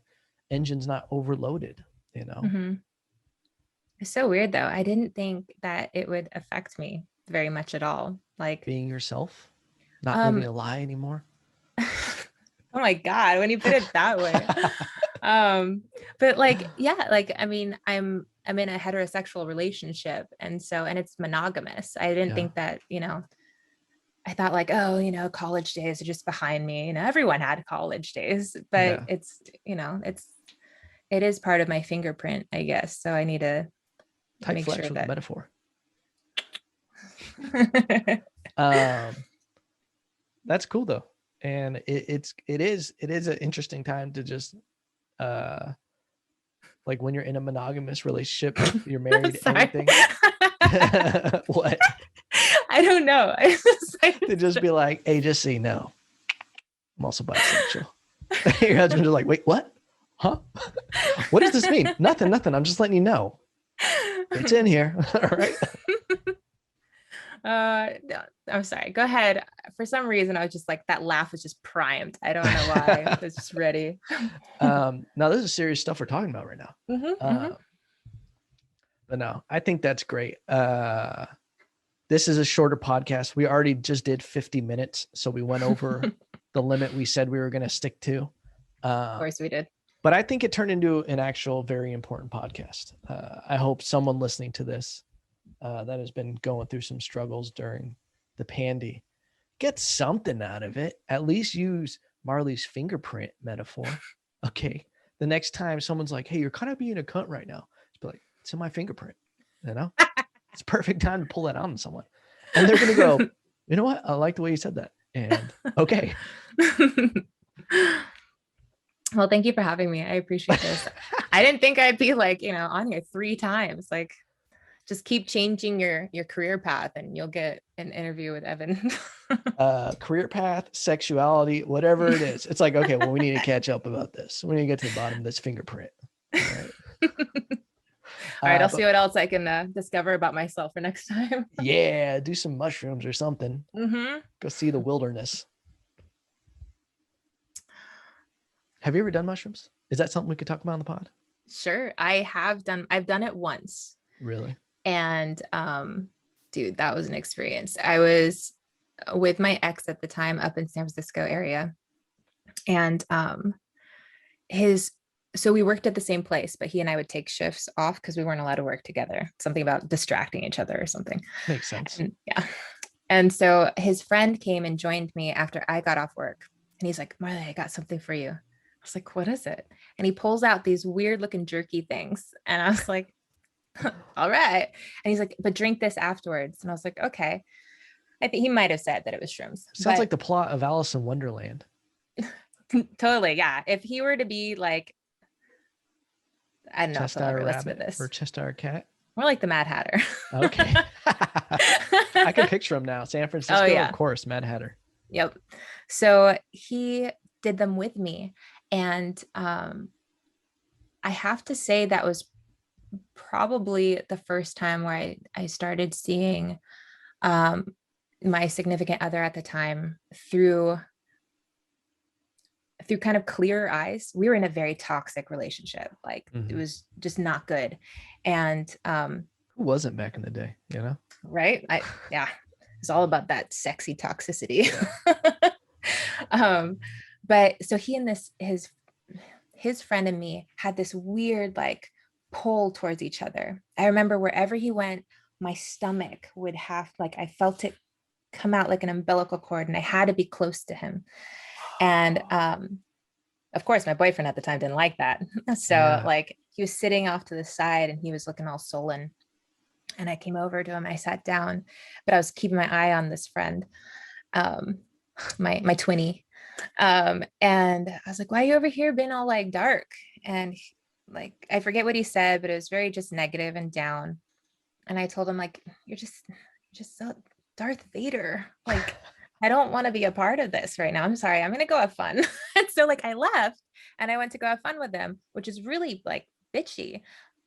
engine's not overloaded, Mm-hmm. It's so weird though. I didn't think that it would affect me very much at all. Like being yourself, not living a lie anymore. Oh my God, when you put it that way. But like, yeah, like, I mean, I'm in a heterosexual relationship, and it's monogamous. I didn't think that, I thought like, oh, college days are just behind me. Everyone had college days, but it's, it is part of my fingerprint, I guess. So I need to make sure that metaphor. That's cool though. And it is an interesting time to just, like when you're in a monogamous relationship, you're married, everything. What? I don't know. To just be like, hey, just so you know, I'm also bisexual. Your husband's like, wait, what? Huh? What does this mean? Nothing. I'm just letting you know. It's in here. All right. No, I'm sorry. Go ahead. For some reason, I was just like, that laugh was just primed. I don't know why. I was just ready. Now, this is serious stuff we're talking about right now. Mm-hmm. But no, I think that's great. This is a shorter podcast. We already just did 50 minutes. So we went over the limit we said we were going to stick to. Of course we did. But I think it turned into an actual very important podcast. I hope someone listening to this that has been going through some struggles during the pandy gets something out of it. At least use Marley's fingerprint metaphor. Okay. The next time someone's like, hey, you're kind of being a cunt right now. Just be like, it's in my fingerprint. It's a perfect time to pull that on someone. And they're going to go, you know what? I like the way you said that. And okay. Well, thank you for having me. I appreciate this. I didn't think I'd be like, on here 3 times. Like, just keep changing your career path and you'll get an interview with Evan. Career path, sexuality, whatever it is. It's like, okay, well, we need to catch up about this. We need to get to the bottom of this fingerprint. All right. All right, I'll see what else I can discover about myself for next time. Yeah, do some mushrooms or something. Mm-hmm. Go see the wilderness. Have you ever done mushrooms? Is that something we could talk about on the pod? Sure. I've done it once. Really? And dude, that was an experience. I was with my ex at the time up in San Francisco area. And so we worked at the same place, but he and I would take shifts off because we weren't allowed to work together. Something about distracting each other or something. Makes sense. Yeah. And so his friend came and joined me after I got off work. And he's like, Marley, I got something for you. I was like, what is it? And he pulls out these weird looking jerky things. And I was like, all right. And he's like, but drink this afterwards. And I was like, okay. I think he might have said that it was shrooms. Sounds like the plot of Alice in Wonderland. Totally. Yeah. If he were to be like, I don't know if I'll ever listen to this. Or Cheshire Cat. More like the Mad Hatter. Okay. I can picture him now. San Francisco, of course, Mad Hatter. Yep. So he did them with me. And I have to say that was probably the first time where I started seeing my significant other at the time through kind of clearer eyes. We were in a very toxic relationship. Like it was just not good. And who wasn't back in the day, right? It's all about that sexy toxicity. But so he and his friend and me had this weird like pull towards each other. I remember wherever he went, my stomach would have like, I felt it come out like an umbilical cord and I had to be close to him. And of course, my boyfriend at the time didn't like that. So like he was sitting off to the side and he was looking all sullen. And I came over to him, I sat down, but I was keeping my eye on this friend, my twinnie. And I was like, why are you over here being all like dark? And like, I forget what he said, but it was very just negative and down. And I told him like, you're just so Darth Vader. Like, I don't want to be a part of this right now. I'm sorry. I'm going to go have fun. And so like I left and I went to go have fun with them, which is really like bitchy,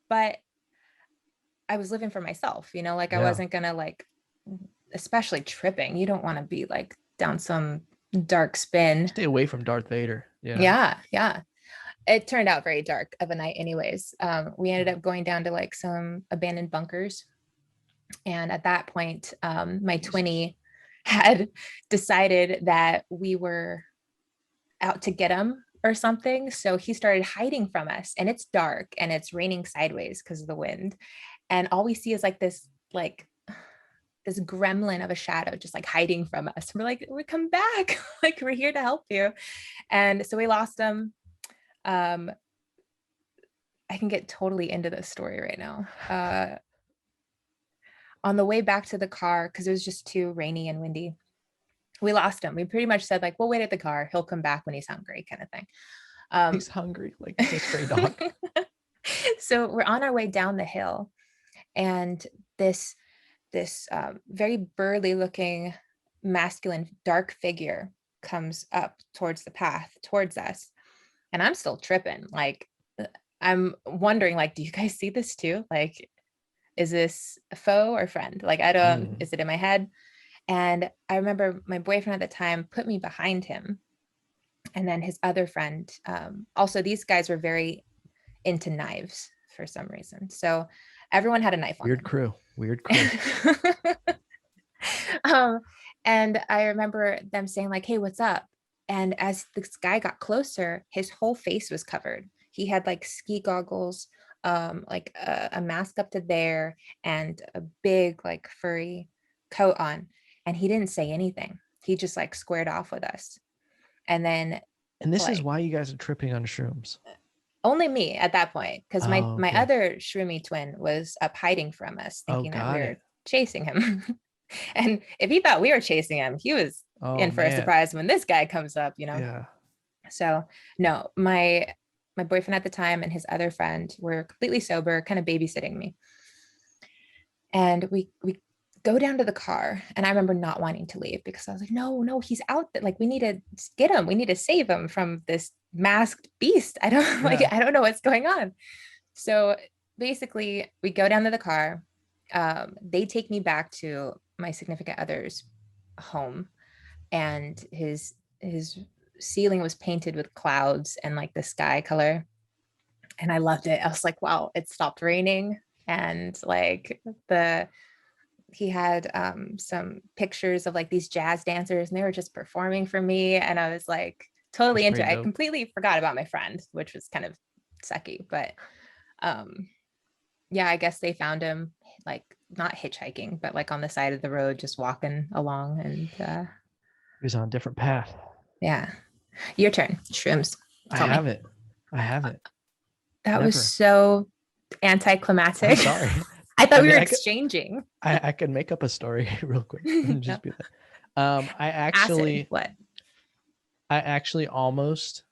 but I was living for myself, like I wasn't going to like, especially tripping. You don't want to be like down some dark spin. Stay away from Darth Vader. Yeah. It turned out very dark of a night anyways. We ended up going down to like some abandoned bunkers. And at that point, my twinnie had decided that we were out to get him or something. So he started hiding from us and it's dark and it's raining sideways because of the wind. And all we see is like this gremlin of a shadow just like hiding from us. We're like, we come back. Like we're here to help you. And so we lost him. I can get totally into this story right now. On the way back to the car, because it was just too rainy and windy, we lost him. We pretty much said like, we'll wait at the car. He'll come back when he's hungry kind of thing. He's hungry, like a stray dog. So we're on our way down the hill and this very burly looking masculine dark figure comes up towards the path towards us. And I'm still tripping. Like, I'm wondering, like, do you guys see this too? Like, is this a foe or friend? Like, I don't, is it in my head? And I remember my boyfriend at the time put me behind him. And then his other friend, also these guys were very into knives for some reason. So everyone had a knife on them. Weird crew. And I remember them saying like, hey, what's up? And as this guy got closer, his whole face was covered. He had like ski goggles, like a mask up to there and a big like furry coat on. And he didn't say anything. He just like squared off with us. And this is why you guys are tripping on shrooms. Only me at that point, because my other shroomy twin was up hiding from us, thinking that we were chasing him. And if he thought we were chasing him, he was Oh in for a man. surprise when this guy comes up, you know? Yeah. So no, my boyfriend at the time and his other friend were completely sober, kind of babysitting me. And we go down to the car, and I remember not wanting to leave because I was like, no, he's out there. Like, we need to get him. We need to save him from this masked beast. I don't like, Yeah. I don't know what's going on. So basically, we go down to the car. They take me back to my significant other's home, and his ceiling was painted with clouds and like the sky color, and I loved it. I was like, wow, it stopped raining, and like the he had some pictures of like these jazz dancers, and they were just performing for me, and I was like That's totally into pretty it. I dope. completely forgot about my friend, which was kind of sucky, but um yeah, I guess they found him like not hitchhiking, but like on the side of the road, just walking along. And He was on a different path. yeah, your turn. Shrooms. I Tell me. have it. I have it. That was Never. so I'm anticlimactic. sorry. I thought I we mean, were I could, exchanging. I could make up a story real quick and No. just be like, I Acid. What? actually almost,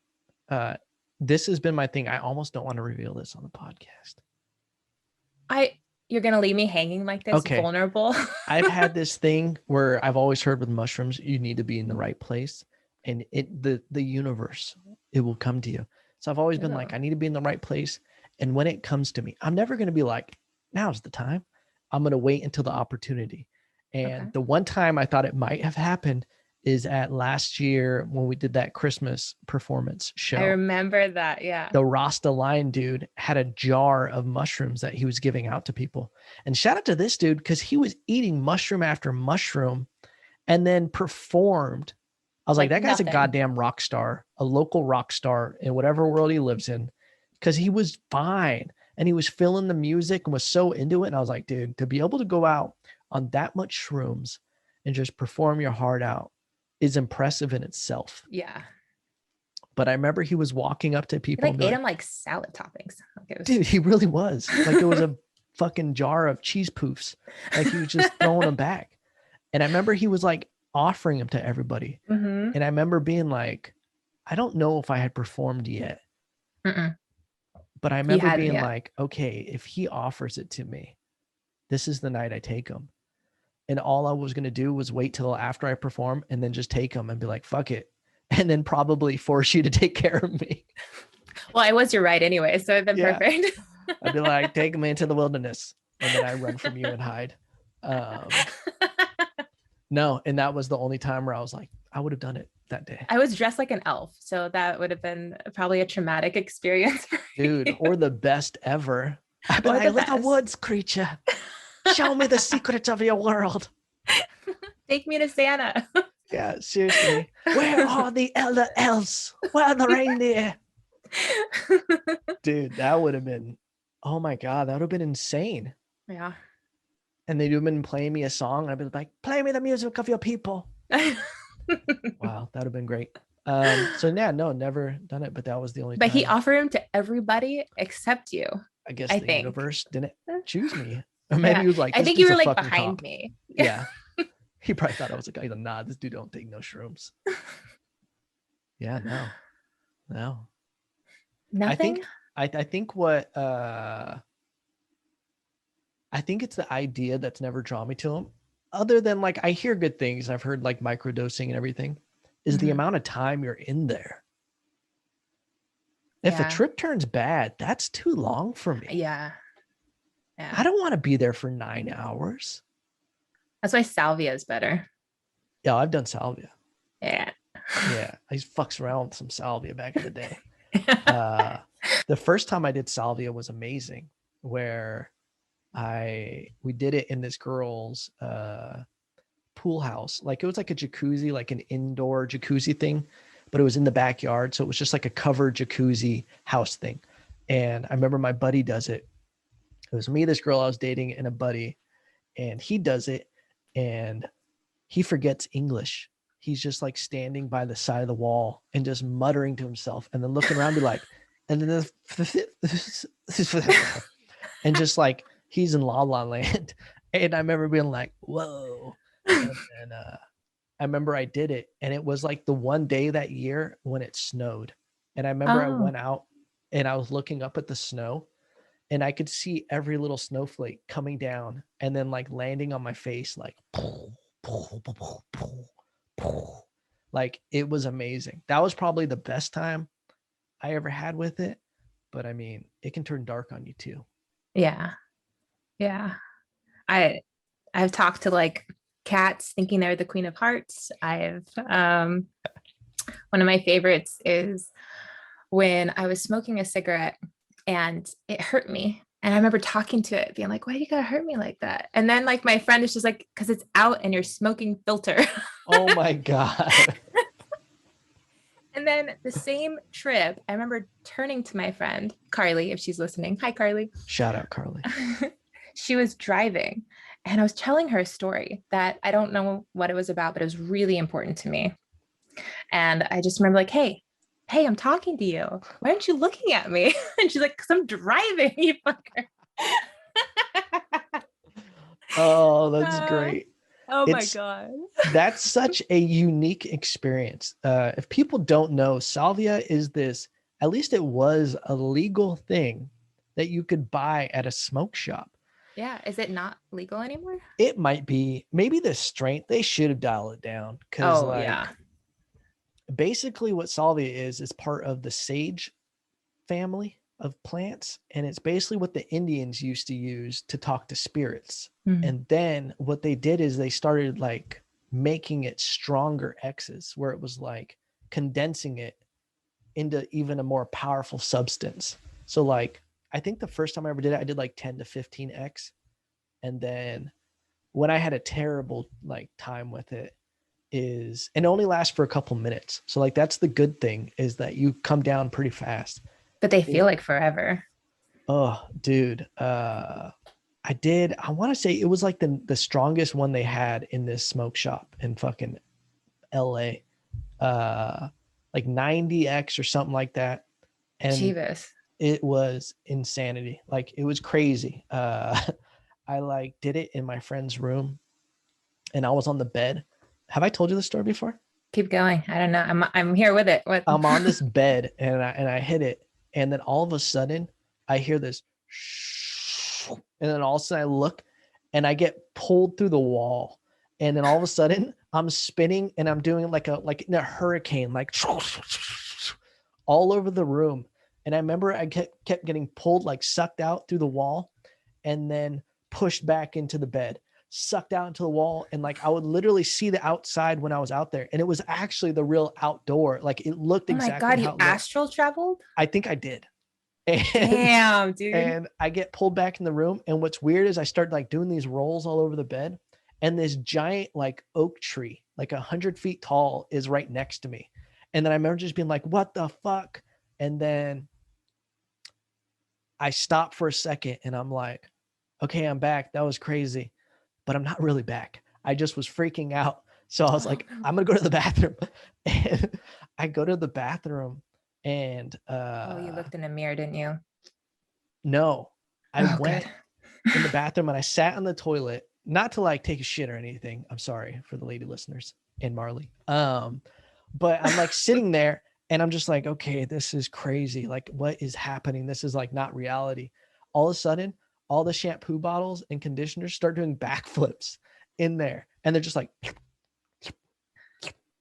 this has been my thing. I almost don't want to reveal this on the podcast. You're gonna leave me hanging like this, Okay. vulnerable? I've had this thing where I've always heard with mushrooms, you need to be in the right place, and the universe, it will come to you. So I've always been like, I need to be in the right place. And when it comes to me, I'm never going to be like, now's the time. I'm going to wait until the opportunity. And Okay. the one time I thought it might have happened is at last year when we did that Christmas performance show. I remember that. Yeah. The Rasta Line dude had a jar of mushrooms that he was giving out to people. And shout out to this dude, because he was eating mushroom after mushroom and then performed. I was like, that guy's nothing. a goddamn rock star, a local rock star in whatever world he lives in, because he was fine and he was feeling the music and was so into it. And I was like, dude, to be able to go out on that much shrooms and just perform your heart out is impressive in itself. Yeah. But I remember he was walking up to people. He like ate them like salad toppings. Dude, he really was. Like it was a fucking jar of cheese poofs. Like he was just throwing them back. And I remember he was like offering them to everybody. Mm-hmm. And I remember being like, I don't know if I had performed yet. Mm-mm. But I remember being like, okay, if he offers it to me, this is the night I take him. And all I was going to do was wait till after I perform and then just take him and be like, fuck it. And then probably force you to take care of me. Well, I was your ride anyway, so it'd been perfect. I'd be like, take me into the wilderness. And then I run from you and hide. No, and that was the only time where I was like, I would have done it that day. I was dressed like an elf, so that would have been probably a traumatic experience for dude, you. Or the best ever. I'd be like, little woods creature, show me the secrets of your world. Take me to Santa. Yeah, seriously. Where are the elder elves? Where are the reindeer? Dude, that would have been, oh my God, that would have been insane. Yeah. And they'd have been playing me a song. And I'd be like, play me the music of your people. Wow, that would have been great. So yeah, no, never done it, but that was the only but time. He offered him to everybody except you. I guess the universe didn't choose me. Or maybe Yeah. he was like, I think you were like behind me. Yeah. He probably thought I was like, nah, this dude don't take no shrooms. Yeah, no. Nothing. I think what I think it's the idea that's never drawn me to him. Other than like I hear good things, I've heard like microdosing and everything, is the amount of time you're in there. If a trip turns bad, that's too long for me. Yeah. I don't want to be there for 9 hours. That's why salvia is better. Yeah, I've done salvia. Yeah. Yeah, I used to fucks around with some salvia back in the day. The first time I did salvia was amazing, where we did it in this girl's pool house. Like it was like a jacuzzi, like an indoor jacuzzi thing, but it was in the backyard. So it was just like a covered jacuzzi house thing. And I remember my buddy does it. It was me, this girl I was dating, and a buddy, and he does it and he forgets English. He's just like standing by the side of the wall and just muttering to himself and then looking around, be like, and then and just like he's in La La Land. And I remember being like, whoa. And I remember I did it, and it was like the one day that year when it snowed. And I remember I Oh, went out and I was looking up at the snow, and I could see every little snowflake coming down and then like landing on my face, like, like it was amazing. That was probably the best time I ever had with it. But I mean, it can turn dark on you too. yeah. Yeah. I I've talked to like cats thinking they're the queen of hearts. I've one of my favorites is when I was smoking a cigarette and it hurt me. And I remember talking to it, being like, why do you gotta hurt me like that? And then like my friend is just like, because it's out and you're smoking filter. Oh my God. And then the same trip, I remember turning to my friend, Carly, if she's listening. Hi, Carly. Shout out, Carly. She was driving and I was telling her a story that I don't know what it was about, but it was really important to me. And I just remember like, hey, I'm talking to you. Why aren't you looking at me? And she's like, because I'm driving, you fucker. Oh, that's Uh, great. oh my It's God. That's such a unique experience. If people don't know, salvia is this, at least it was a legal thing that you could buy at a smoke shop. Yeah. Is it not legal anymore? It might be, maybe the strength, they should have dialed it down because, Oh, yeah. like, basically what salvia is part of the sage family of plants. And it's basically what the Indians used to use to talk to spirits. Mm. And then what they did is they started like making it stronger X's where it was like condensing it into even a more powerful substance. So like I think the first time I ever did it, I did like 10 to 15x. And then when I had a terrible like time with it is, and it only lasts for a couple minutes. So like that's the good thing is that you come down pretty fast. But they It, feel like forever. oh, dude. I want to say it was like the strongest one they had in this smoke shop in fucking LA. Like 90x or something like that. And Chivas. it was insanity. Like it was crazy. I like did it in my friend's room and I was on the bed. Have I told you this story before? Keep going. I don't know. I'm here with it. What? I'm on this bed and I hit it, and then all of a sudden I hear this, and then all of a sudden I look, and I get pulled through the wall, and then all of a sudden I'm spinning and I'm doing like in a hurricane, like all over the room. And I remember I kept getting pulled, like sucked out through the wall, and then pushed back into the bed, sucked out into the wall, and like I would literally see the outside when I was out there, and it was actually the real outdoor. Like it looked Oh my exactly God, you how it looked. astral traveled? I think I did. And Damn, dude. and I get pulled back in the room, and what's weird is I start like doing these rolls all over the bed, and this giant like oak tree, like 100 feet tall, is right next to me. And then I remember just being like, "What the fuck?" And then I stopped for a second, and I'm like, "Okay, I'm back. That was crazy." But I'm not really back. I just was freaking out. So I was Oh like, no. I'm gonna go to the bathroom. And I go to the bathroom and Oh, you looked in the mirror, didn't you? no, I Oh, good. went in the bathroom and I sat on the toilet, not to like take a shit or anything. I'm sorry for the lady listeners in Marley. But I'm like sitting there and I'm just like, okay, this is crazy. Like, what is happening? This is like not reality. All of a sudden, all the shampoo bottles and conditioners start doing backflips in there. And they're just like,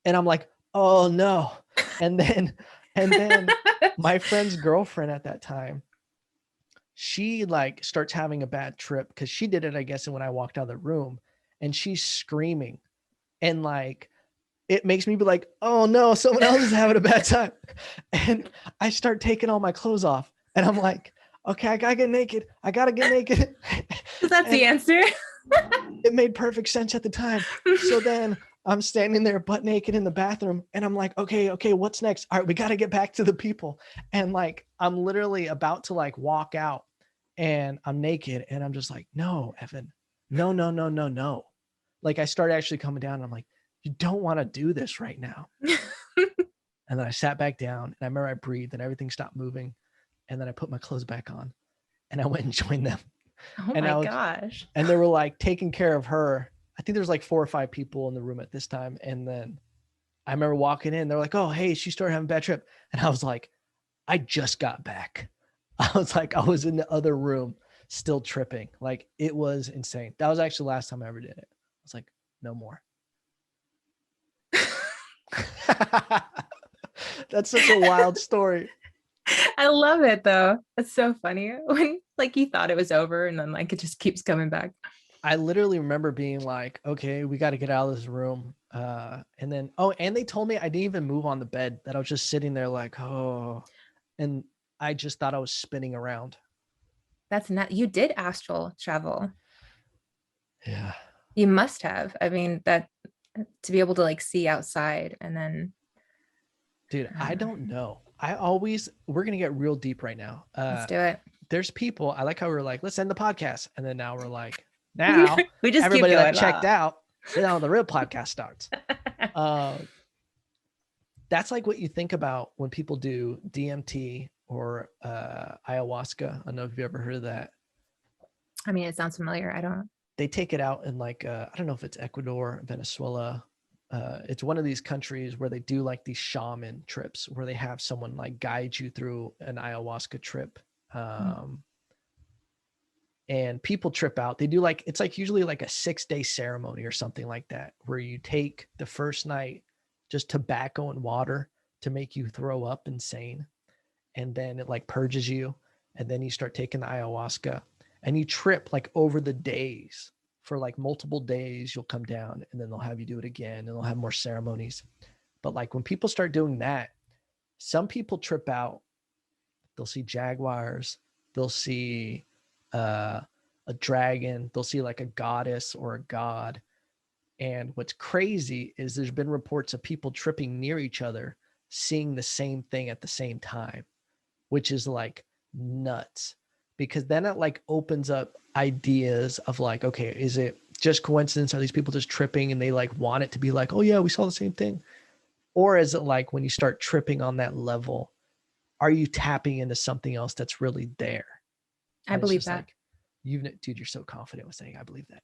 and I'm like, oh no. And then, and then my friend's girlfriend at that time, she like starts having a bad trip because she did it, I guess, when I walked out of the room, and she's screaming. And like, it makes me be like, oh no, someone else is having a bad time. And I start taking all my clothes off. And I'm like, okay, I gotta get naked. I gotta get naked. That's And the answer. it made perfect sense at the time. So then I'm standing there butt naked in the bathroom and I'm like, okay, what's next? All right, we got to get back to the people. And like, I'm literally about to like walk out and I'm naked and I'm just like, no, Evan, no, no, no, no, no. Like I started actually coming down and I'm like, you don't want to do this right now. And then I sat back down and I remember I breathed and everything stopped moving. And then I put my clothes back on and I went and joined them. Oh And my I was, gosh. and they were like taking care of her. I think there's like 4 or 5 people in the room at this time. And then I remember walking in, they're like, oh, hey, she started having a bad trip. And I was like, I just got back. I was like, I was in the other room still tripping. Like, it was insane. That was actually the last time I ever did it. I was like, no more. That's such a wild story. I love it though. It's so funny when like you thought it was over and then like it just keeps coming back. I literally remember being like, okay, we got to get out of this room. And then, and they told me I didn't even move on the bed, that I was just sitting there like, oh, and I just thought I was spinning around. That's not, you did astral travel. Yeah. You must have. I mean, that to be able to like see outside and then. Dude, I don't know. We're going to get real deep right now. Let's do it. There's people, I like how we're like, let's end the podcast. And then now we're like, now we just everybody keep going. that checked out, now the real podcast starts. That's like what you think about when people do DMT or ayahuasca. I don't know if you've ever heard of that. I mean, it sounds familiar. I don't. They take it out in like, I don't know if it's Ecuador, Venezuela. It's one of these countries where they do like these shaman trips where they have someone like guide you through an ayahuasca trip. And people trip out. They do like, it's like usually like a 6-day ceremony or something like that, where you take the first night just tobacco and water to make you throw up insane. And then it like purges you. And then you start taking the ayahuasca and you trip like over the days for like multiple days. You'll come down and then they'll have you do it again and they'll have more ceremonies. But like when people start doing that, some people trip out. They'll see jaguars. They'll see a dragon. They'll see like a goddess or a god. And what's crazy is there's been reports of people tripping near each other, seeing the same thing at the same time, which is like nuts, because then it like opens up ideas of like, okay, is it just coincidence? Are these people just tripping and they like want it to be like, oh yeah, we saw the same thing? Or is it like when you start tripping on that level, are you tapping into something else that's really there? I believe that. Like, dude, you're so confident with saying I believe that.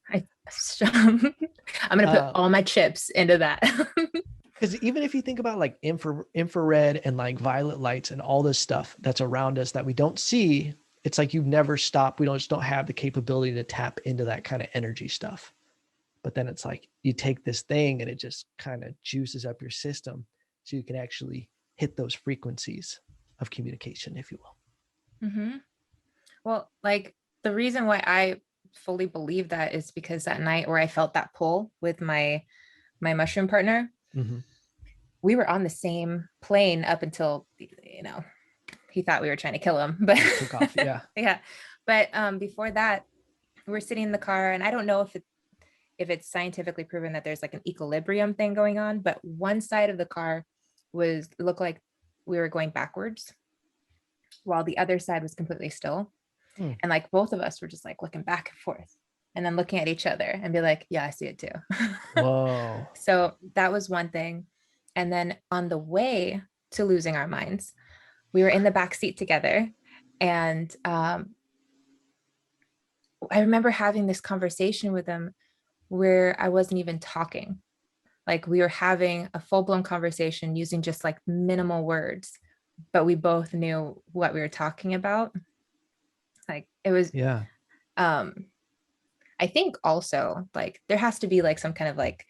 I'm gonna put all my chips into that. Because even if you think about like infrared and like violet lights and all this stuff that's around us that we don't see, it's like you've never stopped. We just don't have the capability to tap into that kind of energy stuff. But then it's like you take this thing and it just kind of juices up your system so you can actually hit those frequencies of communication, if you will. Mm-hmm. Well, like the reason why I fully believe that is because that night where I felt that pull with my mushroom partner, we were on the same plane up until, he thought we were trying to kill him, but took off, yeah. Yeah. But before that, we're sitting in the car and I don't know if it's scientifically proven that there's like an equilibrium thing going on, but one side of the car looked like we were going backwards while the other side was completely still. And like both of us were just like looking back and forth and then looking at each other and be like, yeah, I see it too. Whoa. So that was one thing. And then on the way to losing our minds, we were in the back seat together. And I remember having this conversation with him where I wasn't even talking. Like we were having a full-blown conversation using just like minimal words, but we both knew what we were talking about. Like it was, yeah. I think also like there has to be like some kind of like,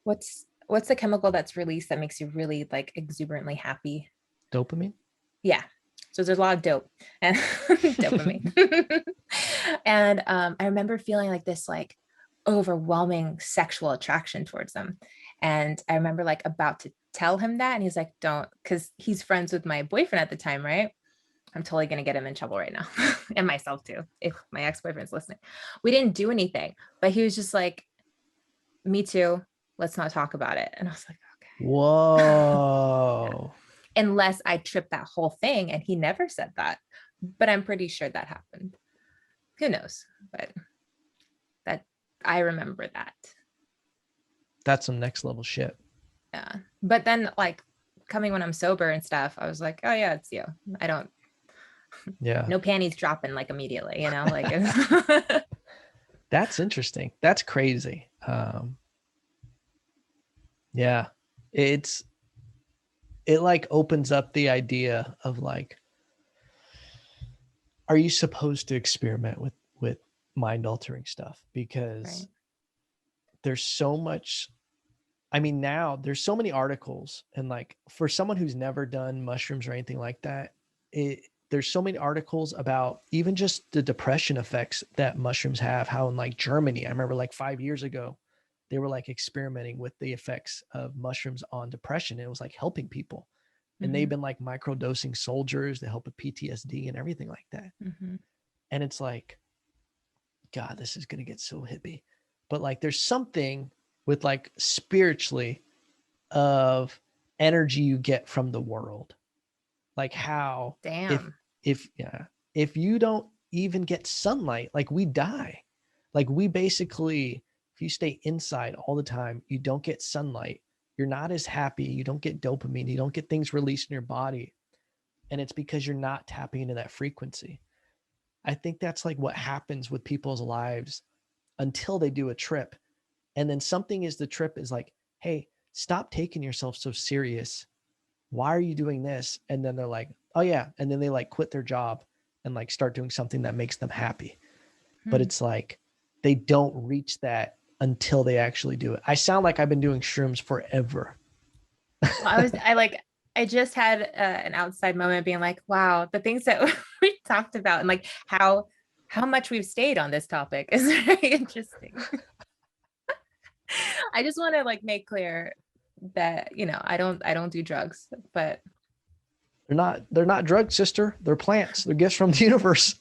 what's the chemical that's released that makes you really like exuberantly happy? Dopamine. Yeah. So there's a lot of dope and dopamine. And I remember feeling like this like overwhelming sexual attraction towards them. And I remember like about to tell him that. And he's like, don't, because he's friends with my boyfriend at the time, right? I'm totally going to get him in trouble right now and myself too, if my ex-boyfriend's listening. We didn't do anything, but he was just like, me too. Let's not talk about it. And I was like, okay. Whoa. Yeah. Unless I tripped that whole thing and he never said that, but I'm pretty sure that happened. Who knows? But that I remember that. That's some next level shit. Yeah. But then like coming when I'm sober and stuff, I was like, oh yeah, it's you. I don't, yeah, no panties dropping like immediately, like That's interesting. That's crazy. Yeah, it like opens up the idea of like, are you supposed to experiment with mind altering stuff? Because Right. there's so much. I mean, now there's so many articles, and like for someone who's never done mushrooms or anything like that, there's so many articles about even just the depression effects that mushrooms have. How in like Germany, I remember like 5 years ago, they were like experimenting with the effects of mushrooms on depression. And it was like helping people. And they've Mm-hmm. been like microdosing soldiers to help with PTSD and everything like that. Mm-hmm. And it's like, God, this is going to get so hippie. But like, there's something with like spiritually of energy you get from the world. Like how if, Damn. yeah, if you don't even get sunlight, like we die. Like we basically, if you stay inside all the time, you don't get sunlight. You're not as happy. You don't get dopamine. You don't get things released in your body. And it's because you're not tapping into that frequency. I think that's like what happens with people's lives until they do a trip. And then something is the trip is like, hey, stop taking yourself so serious. Why are you doing this? And then they're like, oh yeah. And then they like quit their job and like start doing something that makes them happy. But Hmm. it's like they don't reach that until they actually do it. I sound like I've been doing shrooms forever. Well, I just had an outside moment being like, wow, the things that we talked about and like how much we've stayed on this topic is very interesting. I just want to like make clear that, I don't do drugs, but They're not drugs, sister. They're plants. They're gifts from the universe.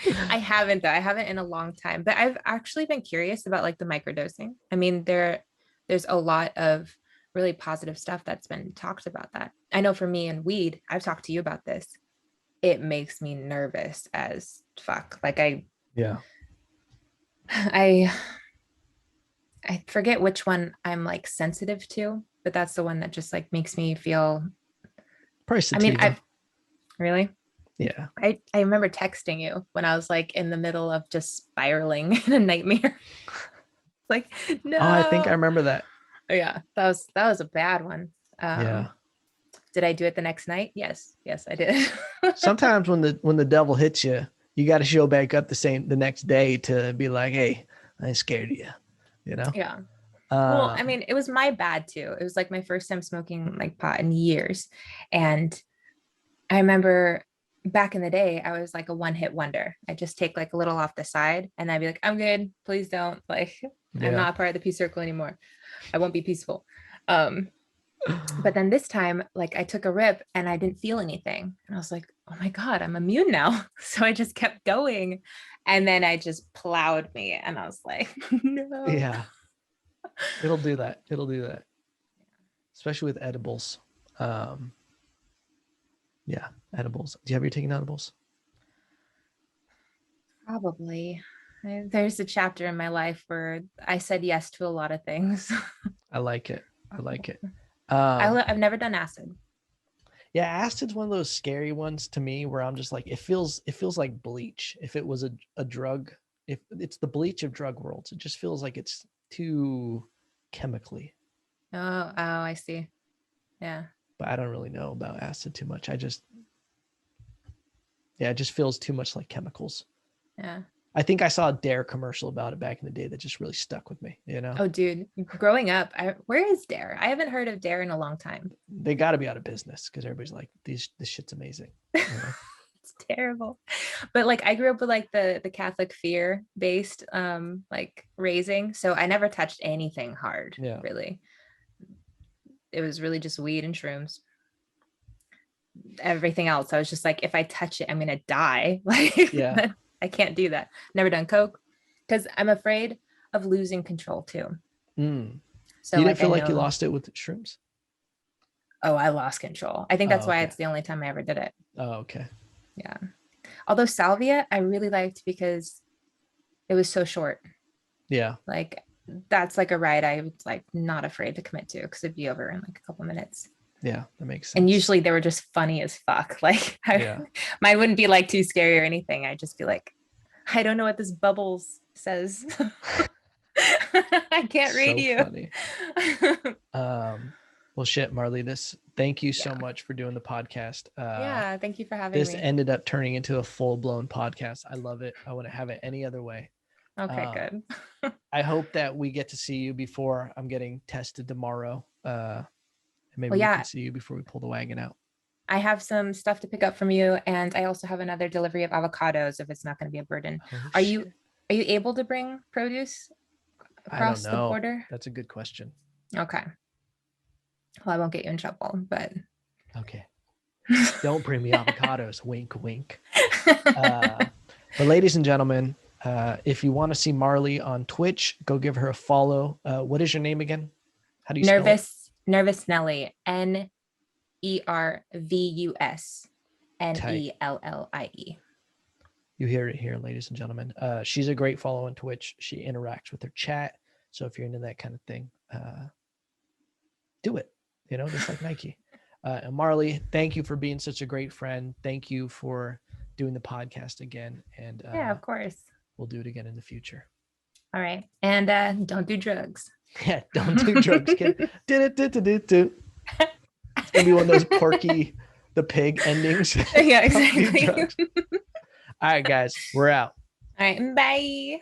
I haven't though. I haven't in a long time, but I've actually been curious about like the microdosing. I mean, there's a lot of really positive stuff that's been talked about that. I know for me and weed, I've talked to you about this. It makes me nervous as fuck. Like Yeah. I I forget which one I'm like sensitive to, but that's the one that just like makes me feel. Probably I mean, sativa. I really. Yeah. I remember texting you when I was like in the middle of just spiraling in a nightmare. Like, Oh, I think I no. remember that. Oh, yeah, that was a bad one. Yeah. Did I do it the next night? Yes, I did. Sometimes when the devil hits you, you got to show back up the next day to be like, hey, I scared you, you know? Yeah. Well, I Um, mean, it was my bad too. It was like my first time smoking like pot in years, and I remember back in the day, I was like a one hit wonder. I just take like a little off the side, and I'd be like, I'm good. Please don't. Like, I'm yeah. not part of the peace circle anymore. I won't be peaceful. Um, but then this time, like I took a rip and I didn't feel anything. And I was like, oh my God, I'm immune now. So I just kept going. And then I just plowed me. And I was like, no. Yeah. It'll do that. It'll do that. Especially with edibles. Um, yeah, edibles. Do you have your taking edibles? Probably. There's a chapter in my life where I said yes to a lot of things. I like it. I like it. I've never done acid. Yeah, acid's one of those scary ones to me where I'm just like, it feels like bleach. If it was a drug, if it's the bleach of drug worlds, it just feels like it's too chemically. Oh, I see. Yeah. But I don't really know about acid too much. Yeah, it just feels too much like chemicals. Yeah. I think I saw a Dare commercial about it back in the day that just really stuck with me, you know? Oh, dude, growing up, where is Dare? I haven't heard of Dare in a long time. They got to be out of business because everybody's like, this shit's amazing. You know? It's terrible. But like I grew up with like the Catholic fear based like raising. So I never touched anything hard, Yeah. really. It was really just weed and shrooms. Everything else, I was just like, if I touch it, I'm gonna die. Like Yeah. I can't do that. Never done coke because I'm afraid of losing control too. Mm. So You didn't like I feel like you know, lost it with shrooms? oh, I lost control. I think that's Oh, why okay. it's the only time I ever did it. Oh, okay. Yeah. Although salvia, I really liked because it was so short. Yeah. Like that's like a ride I was like not afraid to commit to because it'd be over in like a couple minutes. Yeah. That makes And sense. usually they were just funny as fuck. Like Yeah. mine wouldn't be like too scary or anything. I'd just be like, I don't know what this bubbles says. I can't read you. Funny. Well, shit, Marley, thank you so Yeah. much for doing the podcast. Yeah, thank you for having This me. ended up turning into a full-blown podcast. I love it. I wouldn't have it any other way. Okay, good. I hope that we get to see you before I'm getting tested tomorrow. Maybe Well, we yeah, can see you before we pull the wagon out. I have some stuff to pick up from you, and I also have another delivery of avocados if it's not going to be a burden. Oh, Are shit. you able to bring produce I don't across the know. border? That's a good question. Okay. Well, I won't get you in trouble, but Okay. Don't bring me avocados. Wink, wink. But ladies and gentlemen, if you want to see Marley on Twitch, go give her a follow. What is your name again? How do you spell it? Nervous Nelly, NERVUS NELLIE. You hear it here, ladies and gentlemen. She's a great follow on Twitch. She interacts with her chat. So if you're into that kind of thing, do it, just like Nike. And Marley, thank you for being such a great friend. Thank you for doing the podcast again. And yeah, of course. We'll do it again in the future. All right. And don't do drugs. Yeah, don't do drugs, kid. It's gonna be one of those Porky the Pig endings. Yeah, exactly. All right, guys, we're out. All right, bye.